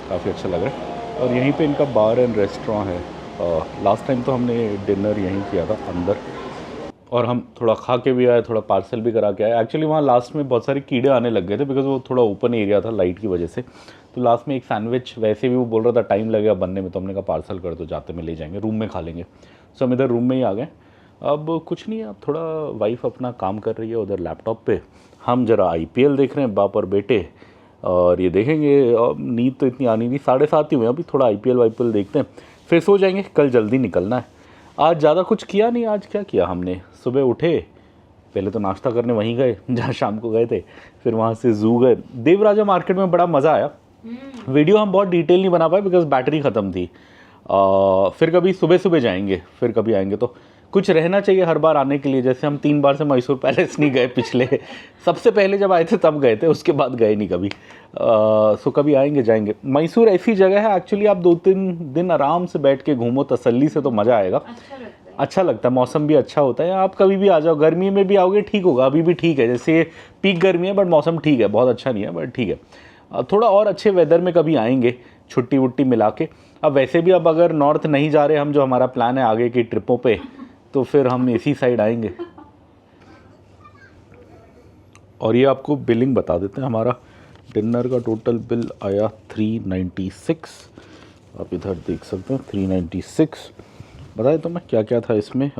काफ़ी अच्छा लग रहा है। और यहीं पे इनका बार एंड रेस्टोरेंट है। लास्ट टाइम तो हमने डिनर यहीं किया था अंदर, और हम थोड़ा खा के भी आए, थोड़ा पार्सल भी करा के आए। एक्चुअली वहाँ लास्ट में बहुत सारे कीड़े आने लग गए थे, बिकॉज वो थोड़ा ओपन एरिया था लाइट की वजह से। तो लास्ट में एक सैंडविच, वैसे भी वो बोल रहा था टाइम लगेगा बनने में, तो हमने कहा पार्सल कर दो, जाते में ले जाएंगे, रूम में खा लेंगे। सो हम इधर रूम में ही आ गए। अब कुछ नहीं है, अब थोड़ा वाइफ अपना काम कर रही है उधर लैपटॉप पे, हम ज़रा IPL देख रहे हैं बाप और बेटे। और ये देखेंगे, नींद तो इतनी आनी नहीं, 7:30 ही हुए, अभी थोड़ा IPL देखते हैं, फिर सो जाएंगे। कल जल्दी निकलना है। आज ज़्यादा कुछ किया नहीं। आज क्या किया हमने, सुबह उठे, पहले तो नाश्ता करने वहीं गए जहाँ शाम को गए थे, फिर वहाँ से ज़ू गए। देवराजा मार्केट में बड़ा मज़ा आया। वीडियो हम बहुत डिटेल नहीं बना पाए बिकॉज बैटरी ख़त्म थी। फिर कभी सुबह जाएंगे, फिर कभी आएंगे तो कुछ रहना चाहिए हर बार आने के लिए। जैसे हम 3 बार से मैसूर पैलेस नहीं गए पिछले, सबसे पहले जब आए थे तब गए थे, उसके बाद गए नहीं कभी। सो कभी आएंगे जाएंगे। मैसूर ऐसी जगह है एक्चुअली, आप 2-3 दिन आराम से बैठ के घूमो तसल्ली से, तो मज़ा आएगा। अच्छा लगता है, मौसम भी अच्छा होता है। आप कभी भी आ जाओ, गर्मी में भी आओगे ठीक होगा, अभी भी ठीक है। जैसे पीक गर्मी है बट मौसम ठीक है, बहुत अच्छा नहीं है बट ठीक है। थोड़ा और अच्छे वेदर में कभी आएंगे, छुट्टी वुट्टी मिला के। अब वैसे भी अब अगर नॉर्थ नहीं जा रहे हम, जो हमारा प्लान है आगे की ट्रिपों पे, तो फिर हम इसी साइड आएंगे। और ये आपको बिलिंग बता देते हैं। हमारा डिनर का टोटल बिल आया 396, आप इधर देख सकते हैं 396। बताए तो मैं क्या क्या था इसमें।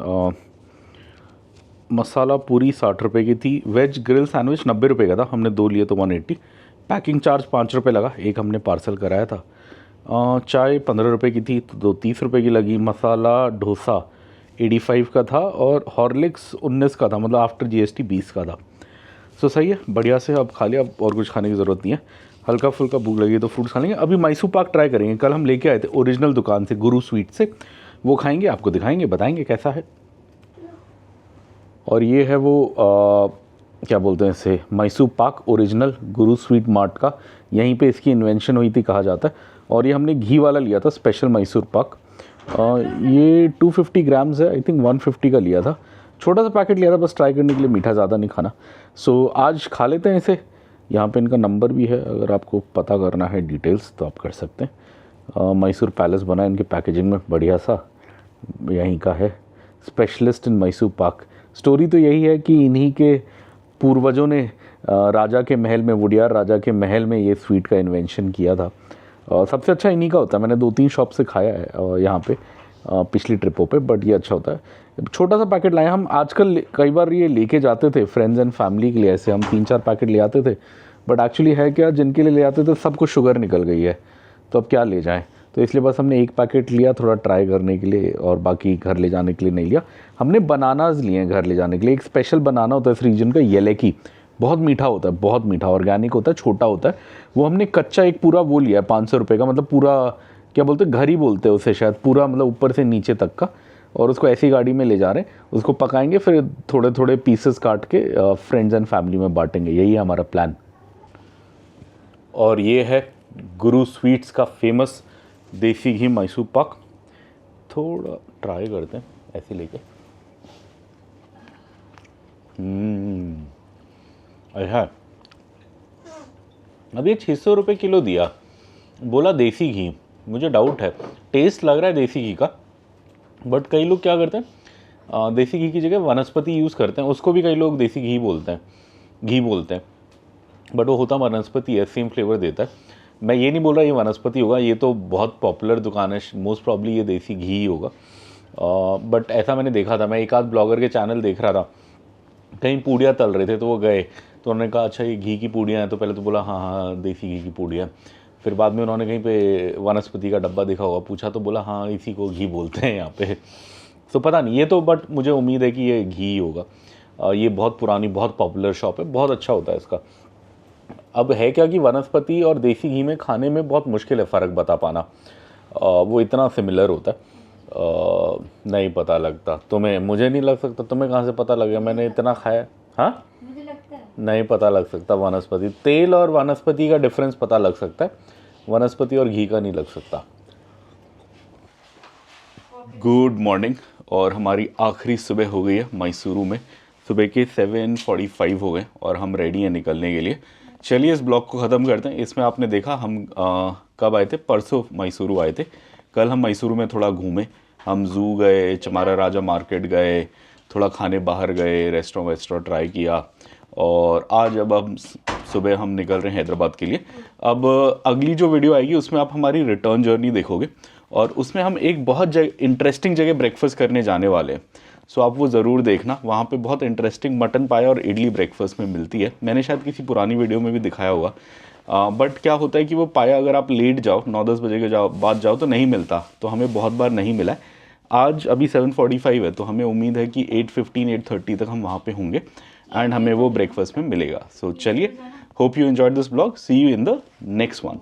मसाला पूरी 60 रुपये की थी, वेज ग्रिल सैंडविच 90 रुपये का था, हमने 2 लिए तो 180। पैकिंग चार्ज 5 रुपये लगा, एक हमने पार्सल कराया था। चाय 15 रुपये की थी तो 30 रुपये की लगी। मसाला डोसा 85 का था, और हॉर्लिक्स 19 का था, मतलब आफ्टर GST 20 का था। सो सही है, बढ़िया से अब खा लिया, अब और कुछ खाने की ज़रूरत नहीं है। हल्का फुल्का भूख लगी तो फ्रूट्स खा लेंगे। अभी मैसूर पाक ट्राई करेंगे, कल हम लेके आए थे ओरिजिनल दुकान से, गुरु स्वीट से, वो खाएंगे, आपको दिखाएंगे, बताएंगे कैसा है। और ये है वो क्या बोलते हैं इसे, मैसूर पाक ओरिजिनल गुरु स्वीट मार्ट का, यहीं पे इसकी इन्वेंशन हुई थी कहा जाता है। और ये हमने घी वाला लिया था स्पेशल मैसूर पाक, ये 250 ग्राम्स है, आई थिंक 150 का लिया था, छोटा सा पैकेट लिया था बस ट्राई करने के लिए, मीठा ज़्यादा नहीं खाना। सो आज खा लेते हैं इसे। यहाँ पे इनका नंबर भी है, अगर आपको पता करना है डिटेल्स तो आप कर सकते हैं। मैसूर पैलेस बना है इनके पैकेजिंग में बढ़िया सा, यहीं का है, specialist in Mysore pak. Story तो यही है कि इन्हीं के पूर्वजों ने राजा के महल में, वुडियार राजा के महल में ये स्वीट का इन्वेंशन किया था। सबसे अच्छा इन्हीं का होता है, मैंने 2-3 शॉप से खाया है यहाँ पे पिछली ट्रिपों पे, बट ये अच्छा होता है। छोटा सा पैकेट लाए हम, आजकल कई बार ये लेके जाते थे फ्रेंड्स एंड फैमिली के लिए, ऐसे हम 3-4 पैकेट ले आते थे, बट एक्चुअली है क्या, जिनके लिए ले आते थे सबको शुगर निकल गई है, तो अब क्या ले जाएं, तो इसलिए बस हमने 1 पैकेट लिया थोड़ा ट्राई करने के लिए, और बाकी घर ले जाने के लिए नहीं लिया। हमने बनानाज लिए हैं घर ले जाने के लिए, एक स्पेशल बनाना होता है इस रीजन का, येलेकी, बहुत मीठा होता है, बहुत मीठा, ऑर्गेनिक होता है, छोटा होता है, वो हमने कच्चा एक पूरा वो लिया है 500 रुपये का, मतलब पूरा क्या बोलते हैं, घर ही बोलते हैं उसे शायद, पूरा मतलब ऊपर से नीचे तक का, और उसको ऐसी गाड़ी में ले जा रहे हैं, उसको पकाएंगे, फिर थोड़े थोड़े पीसेस काट के फ्रेंड्स एंड फैमिली में बांटेंगे, यही है हमारा प्लान। और ये है गुरु स्वीट्स का फेमस देसी घी मैसूर पाक, थोड़ा ट्राई करते हैं ऐसे लेके। अच्छा, अब ये 600 रुपये किलो दिया, बोला देसी घी, मुझे डाउट है, टेस्ट लग रहा है देसी घी का, बट कई लोग क्या करते हैं, देसी घी की जगह वनस्पति यूज़ करते हैं, उसको भी कई लोग देसी घी बोलते हैं, बट वो होता वनस्पति है, सेम फ्लेवर देता है। मैं ये नहीं बोल रहा ये वनस्पति होगा, ये तो बहुत पॉपुलर दुकान है, मोस्ट प्रॉब्ली ये देसी घी ही होगा, बट ऐसा मैंने देखा था, मैं एक आध ब्लॉगर के चैनल देख रहा था, कहीं पूड़ियाँ तल रहे थे तो वो गए, तो उन्होंने कहा अच्छा ये घी की पूड़ियाँ हैं, तो पहले तो बोला हाँ देसी घी की पूड़ियाँ, फिर बाद में उन्होंने कहीं पे वनस्पति का डब्बा देखा होगा, पूछा तो बोला हाँ इसी को घी बोलते हैं यहाँ पे। तो पता नहीं, ये तो बट मुझे उम्मीद है कि ये घी होगा। ये बहुत पुरानी, बहुत पॉपुलर शॉप है, बहुत अच्छा होता है इसका। अब है क्या कि वनस्पति और देसी घी में खाने में बहुत मुश्किल है फ़र्क बता पाना, वो इतना सिमिलर होता है, नहीं पता लगता तुम्हें, मुझे नहीं लग सकता, तुम्हें कहाँ से पता लगेगा, मैंने इतना खाया। हाँ, मुझे लगता है नहीं पता लग सकता, वनस्पति तेल और वनस्पति का डिफरेंस पता लग सकता है, वनस्पति और घी का नहीं लग सकता। गुड मॉर्निंग, और हमारी आखिरी सुबह हो गई है मैसूरू में, सुबह के 7:45 हो गए और हम रेडी हैं निकलने के लिए। चलिए इस ब्लॉग को ख़त्म करते हैं। इसमें आपने देखा हम कब आए थे, परसों मैसूरू आए थे, कल हम मैसूरू में थोड़ा घूमे, हम ज़ू गए, चमारा राजा मार्केट गए, थोड़ा खाने बाहर गए, रेस्टोरेंट ट्राई किया, और आज अब हम सुबह हम निकल रहे हैं हैदराबाद के लिए। अब अगली जो वीडियो आएगी उसमें आप हमारी रिटर्न जर्नी देखोगे, और उसमें हम एक बहुत इंटरेस्टिंग जगह ब्रेकफास्ट करने जाने वाले हैं, सो आप वो ज़रूर देखना। वहाँ पे बहुत इंटरेस्टिंग मटन पाया और इडली ब्रेकफास्ट में मिलती है, मैंने शायद किसी पुरानी वीडियो में भी दिखाया होगा, बट क्या होता है कि वो पाया अगर आप लेट जाओ, 9-10 बजे के बाद जाओ तो नहीं मिलता, तो हमें बहुत बार नहीं मिला है। आज अभी 7:45 है, तो हमें उम्मीद है कि 8:15-8:30 तक हम वहाँ पे होंगे एंड हमें वो ब्रेकफास्ट में मिलेगा। सो चलिए, hope you enjoyed this blog, see you in the next one.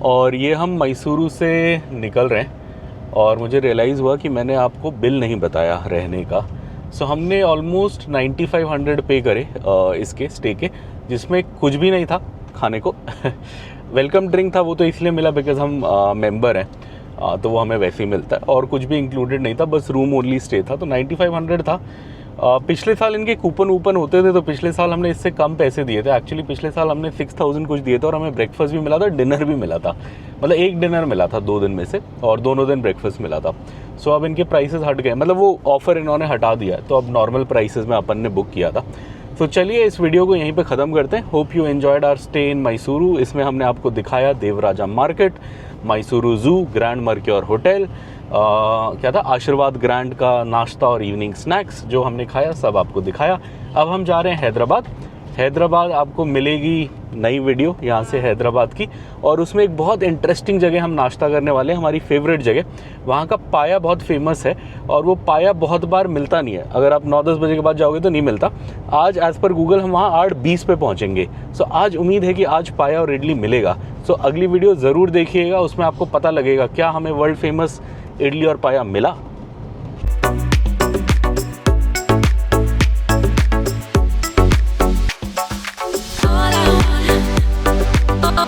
और ये हम मैसूरू से निकल रहे हैं, और मुझे रियलाइज़ हुआ कि मैंने आपको बिल नहीं बताया रहने का। सो हमने ऑलमोस्ट 9500 पे करे इसके स्टे के, जिसमें कुछ भी नहीं था खाने को। वेलकम ड्रिंक था, वो तो इसलिए मिला बिकॉज हम मेंबर हैं, तो वो हमें वैसे ही मिलता है, और कुछ भी इंक्लूडेड नहीं था, बस रूम ओनली स्टे था, तो 9500 था। पिछले साल इनके कूपन होते थे, तो पिछले साल हमने इससे कम पैसे दिए थे। एक्चुअली पिछले साल हमने 6000 कुछ दिए थे, और हमें ब्रेकफास्ट भी मिला था, डिनर भी मिला था, मतलब एक डिनर मिला था 2 दिन में से, और दोनों दिन ब्रेकफास्ट मिला था। सो अब इनके प्राइसेस हट गए, मतलब वो ऑफ़र इन्होंने हटा दिया है, तो अब नॉर्मल प्राइसेस में अपन ने बुक किया था। तो चलिए इस वीडियो को यहीं पे ख़त्म करते हैं। Hope you enjoyed our stay in Mysuru. इसमें हमने आपको दिखाया Devaraja market, Mysuru zoo, grand Mercure hotel, क्या था, आशीर्वाद ग्रैंड का नाश्ता और इवनिंग स्नैक्स जो हमने खाया, सब आपको दिखाया। अब हम जा रहे हैं हैदराबाद, हैदराबाद आपको मिलेगी नई वीडियो यहाँ से हैदराबाद की, और उसमें एक बहुत इंटरेस्टिंग जगह हम नाश्ता करने वाले हैं, हमारी फेवरेट जगह। वहाँ का पाया बहुत फेमस है और वो पाया बहुत बार मिलता नहीं है, अगर आप 9-10 बजे के बाद जाओगे तो नहीं मिलता। आज एज़ पर गूगल हम वहाँ 8:20 पे पहुँचेंगे। सो आज उम्मीद है कि आज पाया और इडली मिलेगा। सो अगली वीडियो ज़रूर देखिएगा, उसमें आपको पता लगेगा क्या हमें वर्ल्ड फेमस इडली और पाया मिला